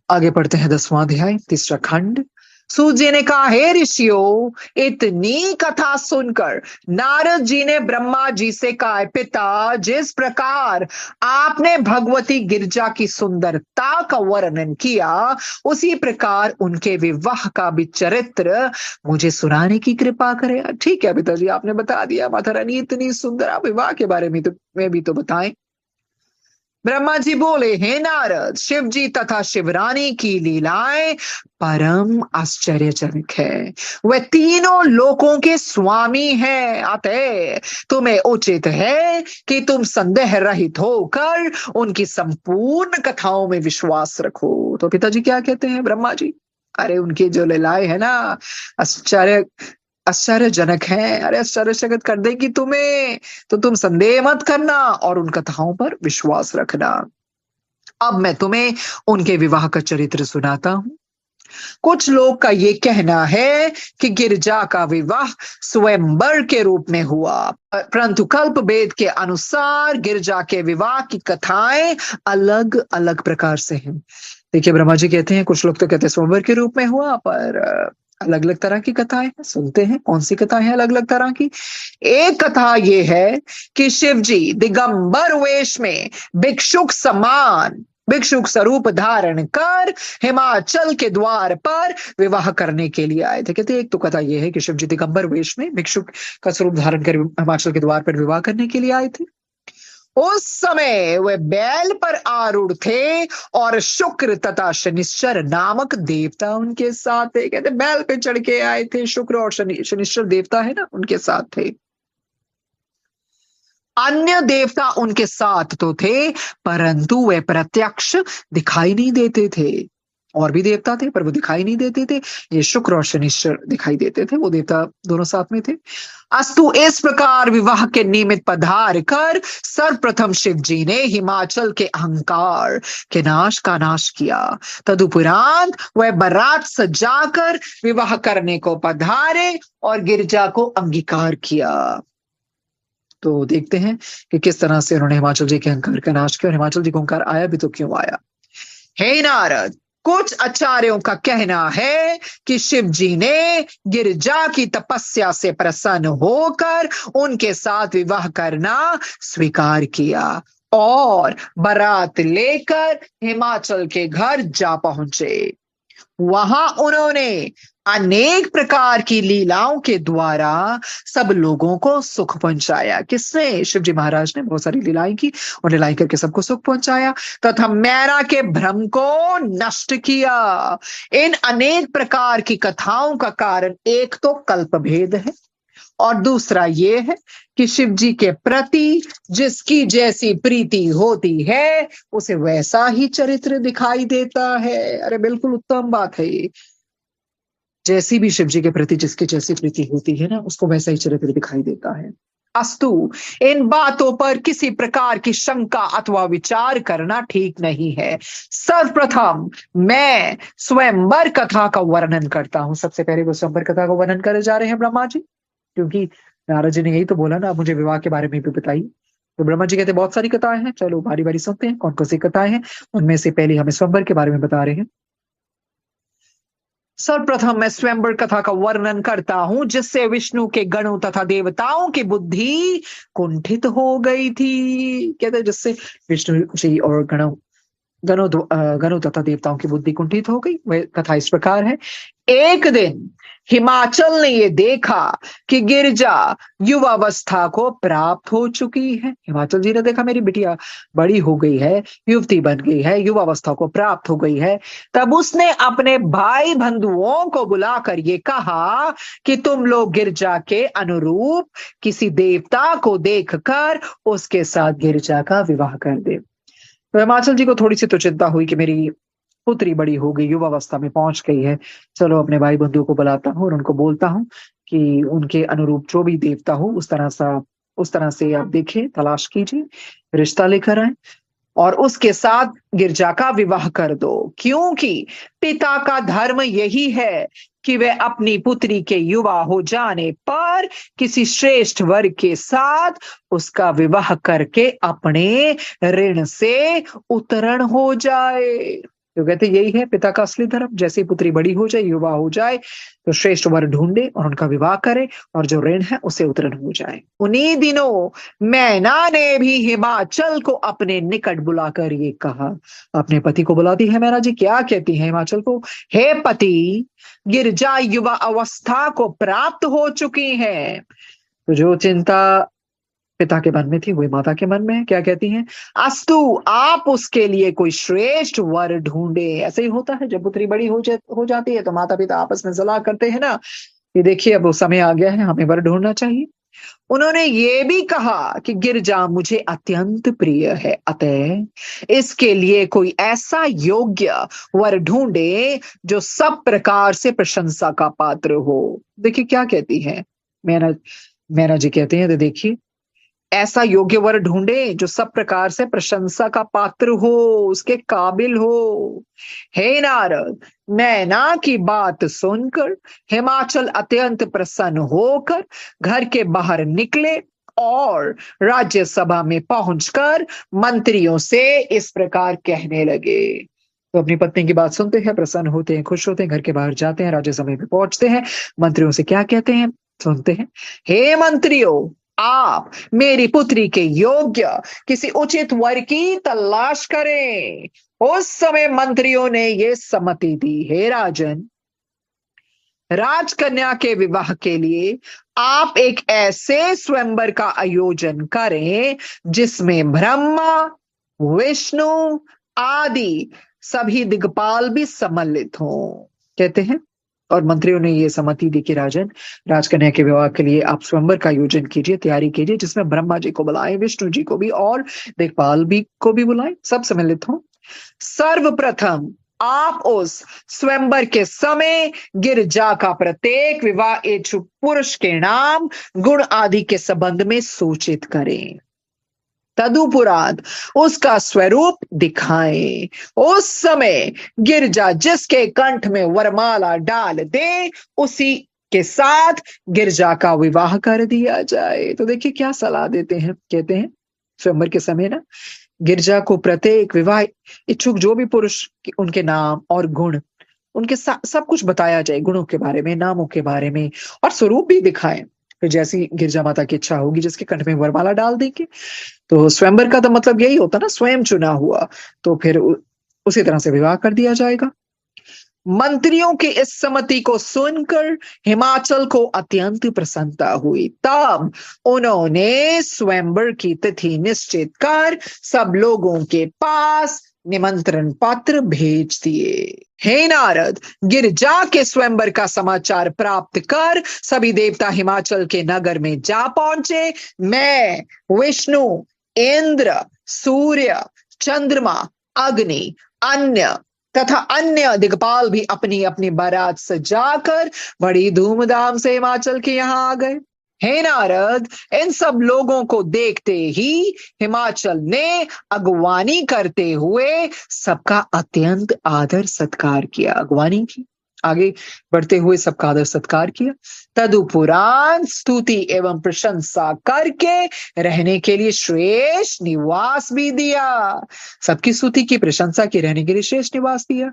S2: आगे पढ़ते हैं 10वां अध्याय, 3रा खंड। सूत जी ने कहा, हे ऋषियों, इतनी कथा सुनकर नारद जी ने ब्रह्मा जी से कहा, पिता, जिस प्रकार आपने भगवती गिरजा की सुंदरता का वर्णन किया, उसी प्रकार उनके विवाह का भी चरित्र मुझे सुनाने की कृपा करें। ठीक है पिताजी, आपने बता दिया, माता रानी इतनी सुंदर, आप विवाह के बारे में भी तो बताएं। ब्रह्मा जी बोले, हे नारद, शिव जी तथा शिवरानी की लीलाएं परम आश्चर्यजनक है। वे तीनों लोकों के स्वामी हैं। अतः तुम्हें उचित है कि तुम संदेह रहित होकर उनकी संपूर्ण कथाओं में विश्वास रखो। तो पिताजी क्या कहते हैं ब्रह्मा जी? अरे उनकी जो लीलाएं है ना, आश्चर्यजनक है। अरे आश्चर्यचकित कर देगी तुम्हें, तो तुम संदेह मत करना और उन कथाओं पर विश्वास रखना। अब मैं तुम्हें उनके विवाह का चरित्र सुनाता हूँ। कुछ लोग का ये कहना है कि गिरजा का विवाह स्वयंवर के रूप में हुआ, परंतु कल्प वेद के अनुसार गिरजा के विवाह की कथाएं अलग अलग प्रकार से हैं। देखिए, ब्रह्मा जी कहते हैं, कुछ लोग तो कहते हैं स्वयंवर के रूप में हुआ, पर अलग अलग तरह की कथाएं हैं। सुनते हैं कौन सी कथाएं हैं अलग अलग तरह की। एक कथा ये है कि शिव जी दिगंबर वेश में भिक्षुक स्वरूप धारण कर हिमाचल के द्वार पर विवाह करने के लिए आए थे। कहते एक तो कथा यह है कि शिव जी दिगंबर वेश में भिक्षुक का स्वरूप धारण कर हिमाचल के द्वार पर विवाह करने के लिए आए थे। उस समय वे बैल पर आरूढ़ थे और शुक्र तथा शनिश्चर नामक देवता उनके साथ थे। कहते बैल पे चढ़ के आए थे, शुक्र और शनिश्चर देवता है ना, उनके साथ थे। अन्य देवता उनके साथ तो थे, परंतु वे प्रत्यक्ष दिखाई नहीं देते थे। और भी देवता थे पर वो दिखाई नहीं देते थे। ये शुक्र और शनिश्चर दिखाई देते थे, वो देवता दोनों साथ में थे। अस्तु, इस प्रकार विवाह के निमित्त पधार कर सर्वप्रथम शिव जी ने हिमाचल के अहंकार के नाश का नाश किया। तदुपरांत वह बारात सजाकर विवाह करने को पधारे और गिरजा को अंगीकार किया। तो देखते हैं कि किस तरह से उन्होंने हिमाचल जी के अहंकार का नाश किया, और हिमाचल जी को अहंकार आया भी तो क्यों आया। हे नारद, कुछ आचार्यों का कहना है कि शिव जी ने गिरजा की तपस्या से प्रसन्न होकर उनके साथ विवाह करना स्वीकार किया और बारात लेकर हिमाचल के घर जा पहुंचे। वहां उन्होंने अनेक प्रकार की लीलाओं के द्वारा सब लोगों को सुख पहुंचाया। किसने? शिवजी महाराज ने बहुत सारी लीलाएं की और लीलाएं करके सबको सुख पहुंचाया तथा मैरा के भ्रम को नष्ट किया। इन अनेक प्रकार की कथाओं का कारण एक तो कल्पभेद है और दूसरा ये है कि शिव जी के प्रति जिसकी जैसी प्रीति होती है उसे वैसा ही चरित्र दिखाई देता है। अरे बिल्कुल उत्तम बात है ये। जैसी भी शिव जी के प्रति जिसकी जैसी प्रीति होती है ना, उसको वैसा ही चरित्र दिखाई देता है। अस्तु, इन बातों पर किसी प्रकार की शंका अथवा विचार करना ठीक नहीं है। सर्वप्रथम मैं स्वयंवर कथा का वर्णन करता हूं। सबसे पहले वो स्वयंवर कथा का वर्णन करे जा रहे हैं ब्रह्मा जी, क्योंकि नारद जी ने यही तो बोला ना, आप मुझे विवाह के बारे में भी बताइए। तो ब्रह्मा जी कहते बहुत सारी कथाएं हैं, चलो बारी बारी सुनते हैं कौन कौन सी कथाएं हैं। उनमें से पहले हमें स्वयंवर के बारे में बता रहे हैं। सर्वप्रथम मैं स्वयंवर कथा का वर्णन करता हूं, जिससे विष्णु के गणों तथा देवताओं की बुद्धि कुंठित हो गई थी। कहते हैं जिससे विष्णु जी और गणों तथा देवताओं की बुद्धि कुंठित हो गई। वह कथा इस प्रकार है। एक दिन हिमाचल ने ये देखा कि गिरजा युवावस्था को प्राप्त हो चुकी है। हिमाचल जी ने देखा मेरी बिटिया बड़ी हो गई है, युवती बन गई है, युवावस्था को प्राप्त हो गई है। तब उसने अपने भाई बंधुओं को बुलाकर ये कहा कि तुम लोग गिरजा के अनुरूप किसी देवता को देखकर उसके साथ गिरजा का विवाह कर दे। तो हिमाचल जी को थोड़ी सी तो चिंता हुई कि मेरी पुत्री बड़ी हो गई, युवावस्था में पहुंच गई है, चलो अपने भाई बंधुओं को बुलाता हूँ और उनको बोलता हूँ कि उनके अनुरूप जो भी देवता हो उस तरह से आप देखें, तलाश कीजिए, रिश्ता लेकर आए और उसके साथ गिरजा का विवाह कर दो। क्योंकि पिता का धर्म यही है कि वह अपनी पुत्री के युवा हो जाने पर किसी श्रेष्ठ वर के साथ उसका विवाह करके अपने ऋण से उतरण हो जाए। तो कहते यही है पिता का असली धर्म। जैसे ही पुत्री बड़ी हो जाए, युवा हो जाए, तो श्रेष्ठ वर ढूंढे और उनका विवाह करे और जो ऋण है उसे उतरण हो जाए। उन्हीं दिनों मैना ने भी हिमाचल को अपने निकट बुलाकर ये कहा। अपने पति को बुलाती है मैना जी, क्या कहती है हिमाचल को? हे पति, गिरजा युवा अवस्था को प्राप्त हो चुकी है। तो जो चिंता पिता के मन में थी वही माता के मन में है। क्या कहती हैं? अस्तु, आप उसके लिए कोई श्रेष्ठ वर ढूंढे। ऐसे ही होता है, जब पुत्री बड़ी हो जाती है तो माता पिता आपस में सलाह करते हैं ना, कि देखिए अब वो समय आ गया है, हमें वर ढूंढना चाहिए। उन्होंने ये भी कहा कि गिरजा मुझे अत्यंत प्रिय है, अतः इसके लिए कोई ऐसा योग्य वर ढूंढे जो सब प्रकार से प्रशंसा का पात्र हो। देखिए क्या कहती है मैना जी कहते हैं, तो देखिए ऐसा योग्य वर ढूंढे जो सब प्रकार से प्रशंसा का पात्र हो, उसके काबिल हो। हे नारद, मैना की बात सुनकर हिमाचल अत्यंत प्रसन्न होकर घर के बाहर निकले और राज्यसभा में पहुंचकर मंत्रियों से इस प्रकार कहने लगे। तो अपनी पत्नी की बात सुनते हैं, प्रसन्न होते हैं, खुश होते हैं, घर के बाहर जाते हैं, राज्यसभा में पहुंचते हैं, मंत्रियों से क्या कहते हैं सुनते हैं। हे मंत्रियों, आप मेरी पुत्री के योग्य किसी उचित वर की तलाश करें। उस समय मंत्रियों ने ये सम्मति दी। हे राजन, राजकन्या के विवाह के लिए आप एक ऐसे स्वयंवर का आयोजन करें जिसमें ब्रह्मा, विष्णु आदि सभी दिग्पाल भी सम्मिलित हों। कहते हैं और मंत्रियों ने ये सम्मति दी कि राजन, राजकन्या के विवाह के लिए आप स्वयंवर का आयोजन कीजिए, तैयारी कीजिए, जिसमें ब्रह्मा जी को बुलाएं, विष्णु जी को भी और दिग्पाल भी को भी बुलाएं, सब सम्मिलित हों। सर्वप्रथम आप उस स्वयंवर के समय गिरजा का प्रत्येक विवाह इच्छुक पुरुष के नाम, गुण आदि के संबंध में सूचित करें। तदुपरांत उसका स्वरूप दिखाएं। उस समय गिरजा जिसके कंठ में वरमाला डाल दे, उसी के साथ गिरजा का विवाह कर दिया जाए। तो देखिए क्या सलाह देते हैं। कहते हैं स्वयंवर के समय ना गिरजा को प्रत्येक विवाह इच्छुक जो भी पुरुष, उनके नाम और गुण, उनके सब कुछ बताया जाए, गुणों के बारे में, नामों के बारे में, और स्वरूप भी दिखाएं। फिर जैसी गिरजा माता की इच्छा होगी जिसके कंठ में वरमाला डाल देंगे। तो स्वयंवर का तो मतलब यही होता ना, स्वयं चुना हुआ, तो फिर उसी तरह से विवाह कर दिया जाएगा। मंत्रियों की इस सम्मति को सुनकर हिमाचल को अत्यंत प्रसन्नता हुई। तब उन्होंने स्वयंवर की तिथि निश्चित कर सब लोगों के पास निमंत्रण पत्र भेज दिए। हे नारद, गिरजा के स्वयंवर का समाचार प्राप्त कर सभी देवता हिमाचल के नगर में जा पहुंचे। मैं, विष्णु, इंद्र, सूर्य, चंद्रमा, अग्नि, तथा अन्य दिग्पाल भी अपनी अपनी बारात सजाकर बड़ी धूमधाम से हिमाचल के यहाँ आ गए। हे नारद, इन सब लोगों को देखते ही हिमाचल ने अगवानी करते हुए सबका अत्यंत आदर सत्कार किया। अगवानी की, आगे बढ़ते हुए सबका आदर सत्कार किया। तदुपरांत स्तुति एवं प्रशंसा करके रहने के लिए श्रेष्ठ निवास भी दिया। सबकी स्तुति की, प्रशंसा की, रहने के लिए श्रेष्ठ निवास दिया।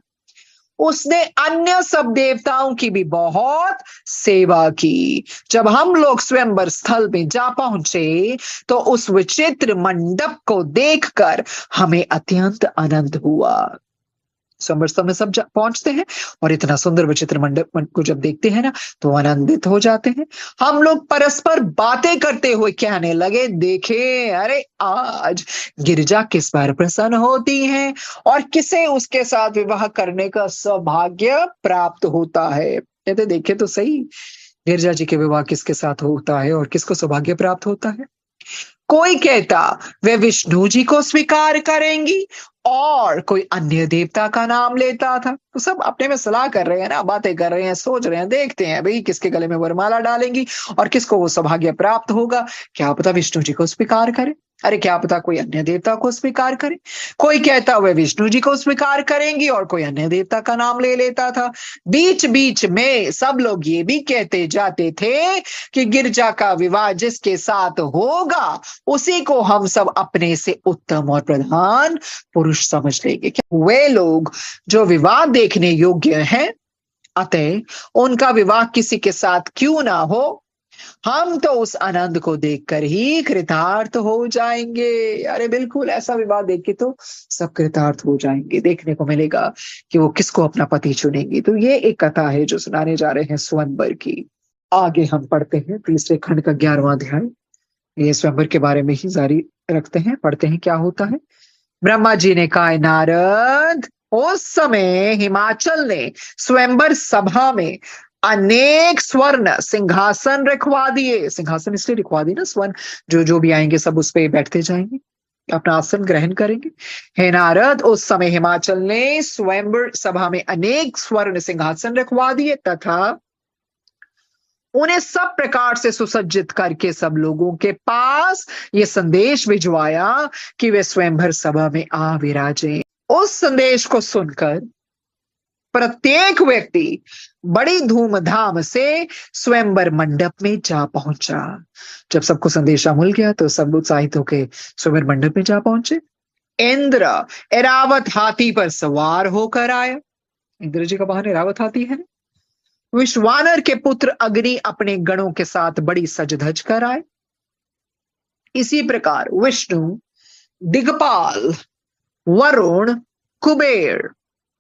S2: उसने अन्य सब देवताओं की भी बहुत सेवा की। जब हम लोग स्वयंवर स्थल में जा पहुंचे तो उस विचित्र मंडप को देखकर हमें अत्यंत आनंद हुआ। स्वयंवर स्थल में सब पहुंचते हैं और इतना सुंदर विचित्र मंडप को जब देखते हैं ना तो आनंदित हो जाते हैं। हम लोग परस्पर बातें करते हुए कहने लगे, देखे अरे आज गिरजा किस पर प्रसन्न होती है और किसे उसके साथ विवाह करने का सौभाग्य प्राप्त होता है। कहते देखे तो सही, गिरजा जी के विवाह किसके साथ होता है और किसको सौभाग्य प्राप्त होता है। कोई कहता वे विष्णु जी को स्वीकार करेंगी और कोई अन्य देवता का नाम लेता था। तो सब अपने में सलाह कर रहे हैं ना, बातें कर रहे हैं, सोच रहे हैं, देखते हैं भाई किसके गले में वरमाला डालेंगी और किसको वो सौभाग्य प्राप्त होगा। क्या पता विष्णु जी को स्वीकार करे, अरे क्या पता कोई अन्य देवता को स्वीकार करे। कोई कहता वे विष्णु जी को स्वीकार करेंगी और कोई अन्य देवता का नाम ले लेता था। बीच बीच में सब लोग ये भी कहते जाते थे कि गिरजा का विवाह जिसके साथ होगा उसी को हम सब अपने से उत्तम और प्रधान पुरुष समझ लेंगे। वे लोग जो विवाह देखने योग्य हैं, अतः उनका विवाह किसी के साथ क्यों ना हो, हम तो उस आनंद को देखकर ही कृतार्थ हो जाएंगे। अरे बिल्कुल, ऐसा विवाह देख के तो सब कृतार्थ हो जाएंगे। देखने को मिलेगा कि वो किसको अपना पति चुनेंगी। तो ये एक कथा है जो सुनाने जा रहे हैं स्वयंवर की। आगे हम पढ़ते हैं तीसरे खंड का 11वां अध्याय। ये स्वयंवर के बारे में ही जारी रखते हैं, पढ़ते हैं क्या होता है। ब्रह्मा जी ने कहा, नारद उस समय हिमाचल ने स्वयंवर सभा में अनेक स्वर्ण सिंहासन रखवा दिए। सिंहासन इसलिए रखवा दिए ना, स्वर्ण जो भी आएंगे सब उस पे बैठते जाएंगे, अपना आसन ग्रहण करेंगे। हे नारद, उस समय हिमाचल ने स्वयंवर सभा में अनेक स्वर्ण सिंहासन रखवा दिए तथा उन्हें सब प्रकार से सुसज्जित करके सब लोगों के पास ये संदेश भिजवाया कि वे स्वयंवर सभा में आ विराजें। उस संदेश को सुनकर प्रत्येक व्यक्ति बड़ी धूमधाम से स्वयंवर मंडप में जा पहुंचा। जब सबको संदेशा मिल गया तो सब उत्साहित होकर स्वयंवर मंडप में जा पहुंचे। इंद्र एरावत हाथी पर सवार होकर आया। इंद्र जी का वाहन एरावत हाथी है। विश्वानर के पुत्र अग्नि अपने गणों के साथ बड़ी सज धज कर आए। इसी प्रकार विष्णु, दिग्पाल, वरुण, कुबेर,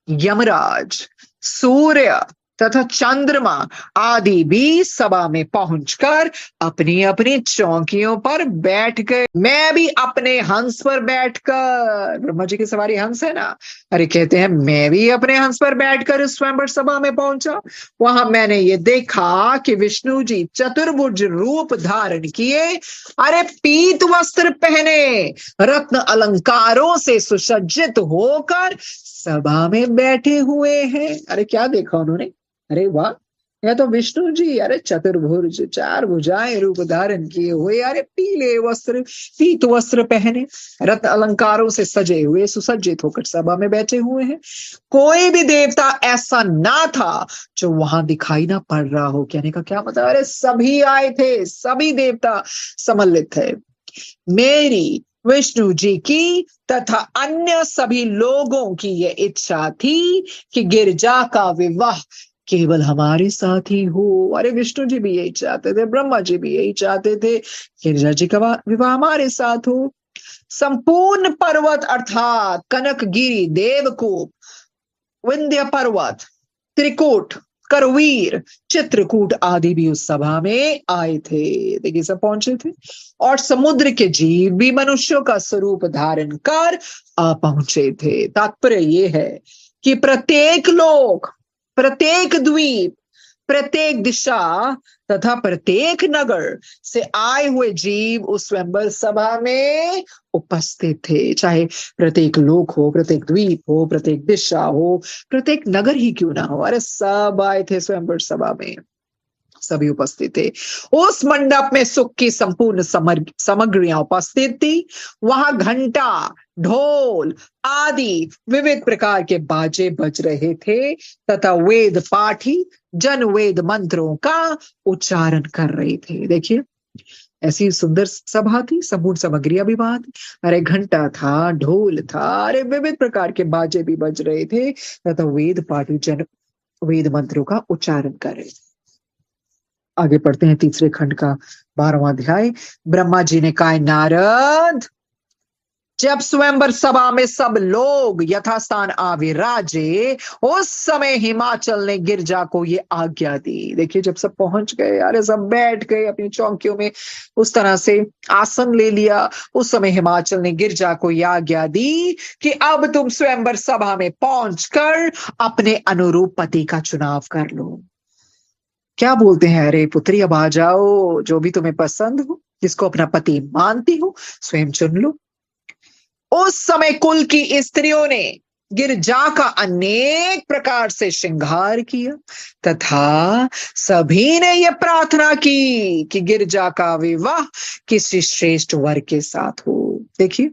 S2: यमराज, सूर्य तथा चंद्रमा आदि भी सभा में पहुंचकर अपनी अपनी चौकियों पर बैठ गए। मैं भी अपने हंस पर बैठकर, ब्रह्मा जी की सवारी हंस है ना, अरे कहते हैं मैं भी अपने हंस पर बैठकर स्वयंवर सभा में पहुंचा। वहां मैंने ये देखा कि विष्णु जी चतुर्भुज रूप धारण किए, अरे पीत वस्त्र पहने, रत्न अलंकारों से सुसज्जित होकर सभा में बैठे हुए हैं। अरे क्या देखा उन्होंने, अरे वाह, यह तो विष्णु जी, अरे चतुर्भुज, 4 भुजाएं रूप धारण किए हुए, अरे पीले वस्त्र, पीत वस्त्र पहने, रत्न अलंकारों से सजे हुए, सुसज्जित होकर सभा में बैठे हुए हैं। कोई भी देवता ऐसा ना था जो वहां दिखाई ना पड़ रहा हो। कहने का क्या मतलब, अरे सभी आए थे, सभी देवता सम्मिलित थे। मेरी, विष्णु जी की तथा अन्य सभी लोगों की यह इच्छा थी कि गिरजा का विवाह केवल हमारे साथ ही हो। अरे विष्णु जी भी यही चाहते थे, ब्रह्मा जी भी यही चाहते थे, गिरजा जी का विवाह हमारे साथ हो। संपूर्ण पर्वत अर्थात कनकगिरी, देवकूप, विंध्य पर्वत, त्रिकूट, करवीर, चित्रकूट आदि भी उस सभा में आए थे। देखिए सब पहुंचे थे। और समुद्र के जीव भी मनुष्यों का स्वरूप धारण कर आ पहुंचे थे। तात्पर्य ये है कि प्रत्येक लोक, प्रत्येक द्वीप, प्रत्येक दिशा तथा प्रत्येक नगर से आए हुए जीव उस स्वयंवर सभा में उपस्थित थे। चाहे प्रत्येक लोक हो, प्रत्येक द्वीप हो, प्रत्येक दिशा हो, प्रत्येक नगर ही क्यों ना हो, अरे सब आए थे स्वयंवर सभा में। सभी उपस्थित थे। उस मंडप में सुख की संपूर्ण सामग्रियां उपस्थित थी। वहां घंटा, ढोल आदि विविध प्रकार के बाजे बज रहे थे तथा वेद पाठी जन वेद मंत्रों का उच्चारण कर रहे थे। देखिए, ऐसी सुंदर सभा थी, संपूर्ण सामग्रियां भी वहां थी। अरे घंटा था, ढोल था, अरे विविध प्रकार के बाजे भी बज रहे थे तथा वेद पाठी जन वेद मंत्रों का उच्चारण कर रहे थे। आगे पढ़ते हैं तीसरे खंड का 12वां अध्याय। ब्रह्मा जी ने कहा, नारद, जब स्वयंवर सभा में सब लोग यथास्थान आ विराजे, उस समय हिमाचल ने गिरजा को ये आज्ञा दी। देखिए, जब सब पहुंच गए, अरे सब बैठ गए अपनी चौकियों में, उस तरह से आसन ले लिया, उस समय हिमाचल ने गिरजा को ये आज्ञा दी कि अब तुम स्वयंवर सभा में पहुंचकर अपने अनुरूप पति का चुनाव कर लो। क्या बोलते हैं, अरे पुत्री अब आ जाओ, जो भी तुम्हें पसंद हो, जिसको अपना पति मानती हो, स्वयं चुन लो। उस समय कुल की स्त्रियों ने गिरजा का अनेक प्रकार से श्रृंगार किया तथा सभी ने यह प्रार्थना की कि गिरजा का विवाह किसी श्रेष्ठ वर के साथ हो। देखिए,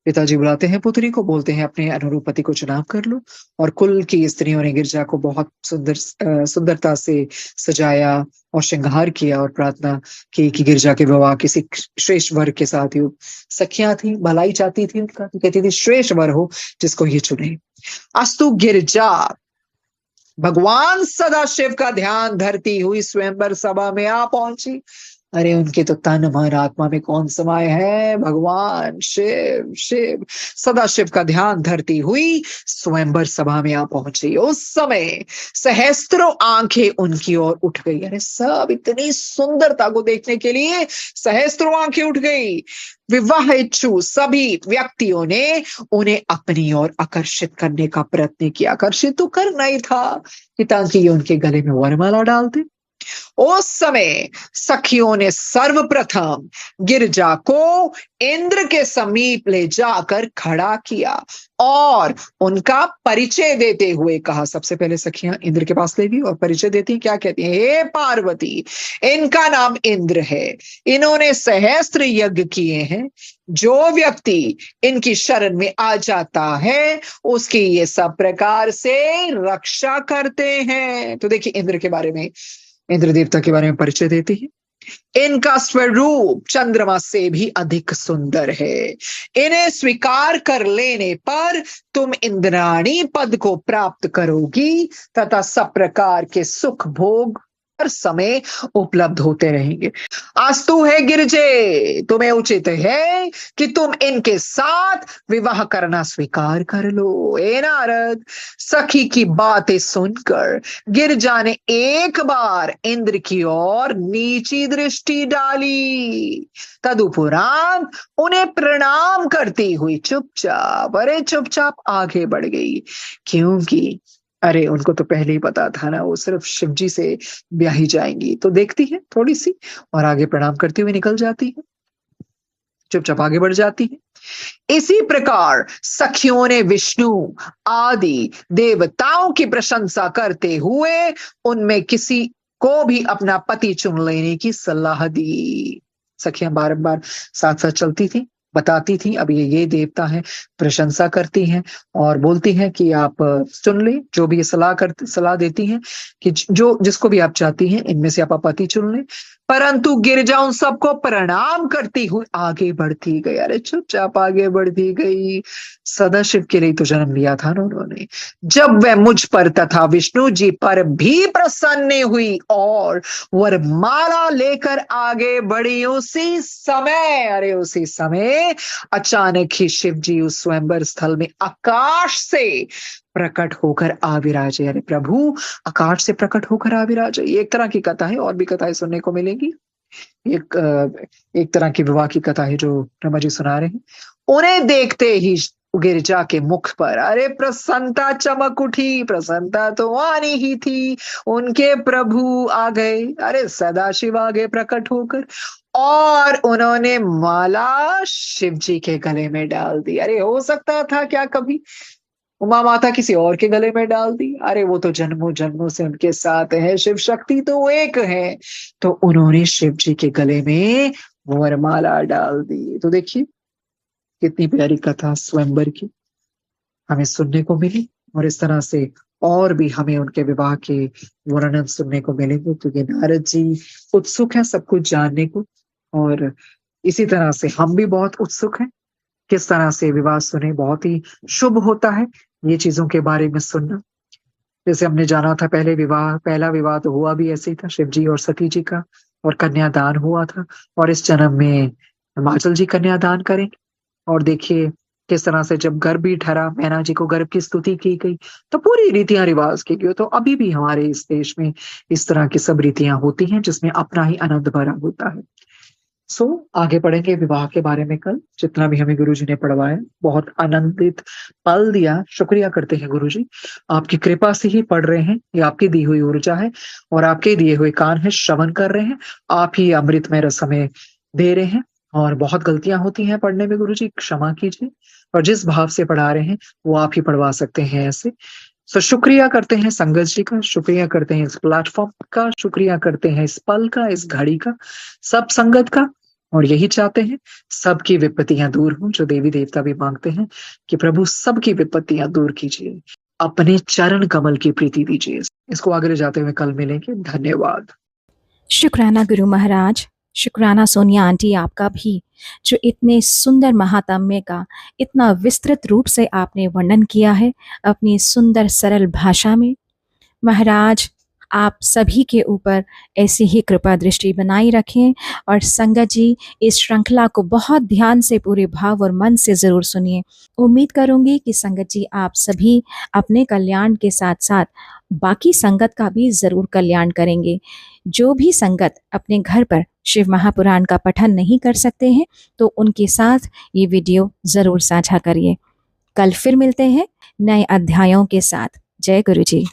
S2: पिताजी बुलाते हैं पुत्री को, बोलते हैं अपने अनुरूप पति को चुनाव कर लो, और कुल की स्त्रियों ने गिरजा को बहुत सुंदरता से सजाया और श्रृंगार किया और प्रार्थना की कि गिरजा के विवाह किसी श्रेष्ठ वर के साथ हो। सखियां थी, भलाई चाहती थी उनका, तो कहती थी श्रेष्ठ वर हो जिसको ये चुने। अस्तु गिरजा भगवान सदाशिव का ध्यान धरती हुई स्वयंवर सभा में आ पहुंची। अरे उनके तो तन मन आत्मा में कौन समाये है, भगवान शिव शिव सदाशिव का ध्यान धरती हुई स्वयंवर सभा में आ पहुंची। उस समय सहस्त्रों आंखें उनकी ओर उठ गई। अरे सब इतनी सुंदरता को देखने के लिए सहस्त्रों आंखें उठ गई। विवाह इच्छु सभी व्यक्तियों ने उन्हें अपनी ओर आकर्षित करने का प्रयत्न किया। आकर्षित तो करना ही था कि ताकि ये उनके गले में वरमाला डालते। उस समय सखियों ने सर्वप्रथम गिरजा को इंद्र के समीप ले जाकर खड़ा किया और उनका परिचय देते हुए कहा। सबसे पहले सखियां इंद्र के पास ले गई और परिचय देती हैं। क्या कहती हैं, हे पार्वती, इनका नाम इंद्र है, इन्होंने सहस्त्र यज्ञ किए हैं, जो व्यक्ति इनकी शरण में आ जाता है उसकी ये सब प्रकार से रक्षा करते हैं। तो देखिए, इंद्र के बारे में, इंद्र देवता के बारे में परिचय देती है। इनका स्वरूप चंद्रमा से भी अधिक सुंदर है। इन्हें स्वीकार कर लेने पर तुम इंद्राणी पद को प्राप्त करोगी तथा सब प्रकार के सुख भोग हर समय उपलब्ध होते रहेंगे। अस्तु है गिरजे, तुम्हें उचित है कि तुम इनके साथ विवाह करना स्वीकार कर लो। ए नारद, सखी की बातें सुनकर गिरजा ने एक बार इंद्र की ओर नीची दृष्टि डाली। तदुपरांत उन्हें प्रणाम करती हुई चुपचाप आगे बढ़ गई, क्योंकि अरे उनको तो पहले ही पता था ना, वो सिर्फ शिव जी से ब्याही जाएंगी। तो देखती है थोड़ी सी और आगे प्रणाम करती हुई निकल जाती है, चुपचाप आगे बढ़ जाती है। इसी प्रकार सखियों ने विष्णु आदि देवताओं की प्रशंसा करते हुए उनमें किसी को भी अपना पति चुन लेने की सलाह दी। सखियां बार-बार साथ-साथ चलती थी, बताती थी अब ये देवता है, प्रशंसा करती हैं और बोलती हैं कि आप चुन ले, जो भी ये सलाह देती हैं कि जो जिसको भी आप चाहती हैं इनमें से आप पति चुन ले। परंतु गिरजा उन सबको प्रणाम करती हुई आगे बढ़ती गई। अरे चुपचाप आगे बढ़ती गई। सदाशिव के लिए तो जन्म लिया था ना उन्होंने। जब वह मुझ पर तथा विष्णु जी पर भी प्रसन्न हुई और वरमाला लेकर आगे बढ़ी, उसी समय अचानक ही शिव जी उस स्वयंवर स्थल में आकाश से प्रकट होकर आ विराजे। अरे प्रभु आकाश से प्रकट होकर आ विराजे। ये एक तरह की कथा है, और भी कथाएं सुनने को मिलेंगी। एक तरह की विवाह की कथा है जो ब्रह्मा जी सुना रहे हैं। उन्हें देखते ही गिरजा के मुख पर अरे प्रसन्नता चमक उठी। प्रसन्नता तो आनी ही थी, उनके प्रभु आ गए। अरे सदाशिव आगे प्रकट होकर और उन्होंने माला शिव जी के गले में डाल दी। अरे हो सकता था क्या कभी उमा माता किसी और के गले में डाल दी। अरे वो तो जन्मों जन्मों से उनके साथ है, शिव शक्ति तो एक है। तो उन्होंने शिव जी के गले में वरमाला डाल दी। तो देखिए कितनी प्यारी कथा स्वयंवर की हमें सुनने को मिली। और इस तरह से और भी हमें उनके विवाह के वर्णन सुनने को मिलेंगे, क्योंकि नारद जी उत्सुक हैं सब कुछ जानने को। और इसी तरह से हम भी बहुत उत्सुक हैं किस तरह से विवाह सुने। बहुत ही शुभ होता है ये चीजों के बारे में सुनना। जैसे हमने जाना था पहला विवाह तो हुआ भी ऐसे ही था, शिव जी और सती जी का, और कन्यादान हुआ था। और इस जन्म में हिमाचल जी कन्यादान करेंगे। और देखिए किस तरह से जब गर्भ भी ठहरा, मैना जी को गर्भ की स्तुति की गई, तो पूरी रीतियां रिवाज की गई। तो अभी भी हमारे इस देश में इस तरह की सब रीतियां होती हैं जिसमें अपना ही आनंद भरा होता है। सो आगे बढ़ेंगे विवाह के बारे में कल। जितना भी हमें गुरुजी ने पढ़वाया, बहुत आनंदित पल दिया। शुक्रिया करते हैं गुरुजी, आपकी कृपा से ही पढ़ रहे हैं। ये आपकी दी हुई ऊर्जा है और आपके दिए हुए कान है, श्रवण कर रहे हैं। आप ही अमृतमय रस हमें दे रहे हैं। और बहुत गलतियां होती हैं पढ़ने में गुरुजी, क्षमा कीजिए। और जिस भाव से पढ़ा रहे हैं वो आप ही पढ़वा सकते हैं ऐसे। सो शुक्रिया करते हैं संगत जी का, शुक्रिया करते हैं इस प्लेटफॉर्म का, शुक्रिया करते हैं इस पल का, इस घड़ी का, सब संगत का। और यही चाहते हैं सबकी विपत्तियां दूर हों, जो देवी देवता भी मांगते हैं कि प्रभु सबकी विपत्तियां दूर कीजिए, अपने चरण कमल की प्रीति दीजिए। इसको आगे ले जाते हुए कल मिलेंगे। धन्यवाद।
S1: शुक्राना गुरु महाराज, शुक्राना सोनिया आंटी आपका भी, जो इतने सुंदर महात्म्य का इतना विस्तृत रूप से आपने वर्णन किया है अपनी सुंदर सरल भाषा में। महाराज आप सभी के ऊपर ऐसी ही कृपा दृष्टि बनाई रखें। और संगत जी इस श्रृंखला को बहुत ध्यान से पूरे भाव और मन से ज़रूर सुनिए। उम्मीद करूंगी कि संगत जी आप सभी अपने कल्याण के साथ साथ बाकी संगत का भी ज़रूर कल्याण करेंगे। जो भी संगत अपने घर पर शिव महापुराण का पठन नहीं कर सकते हैं तो उनके साथ ये वीडियो ज़रूर साझा करिए। कल फिर मिलते हैं नए अध्यायों के साथ। जय गुरु जी।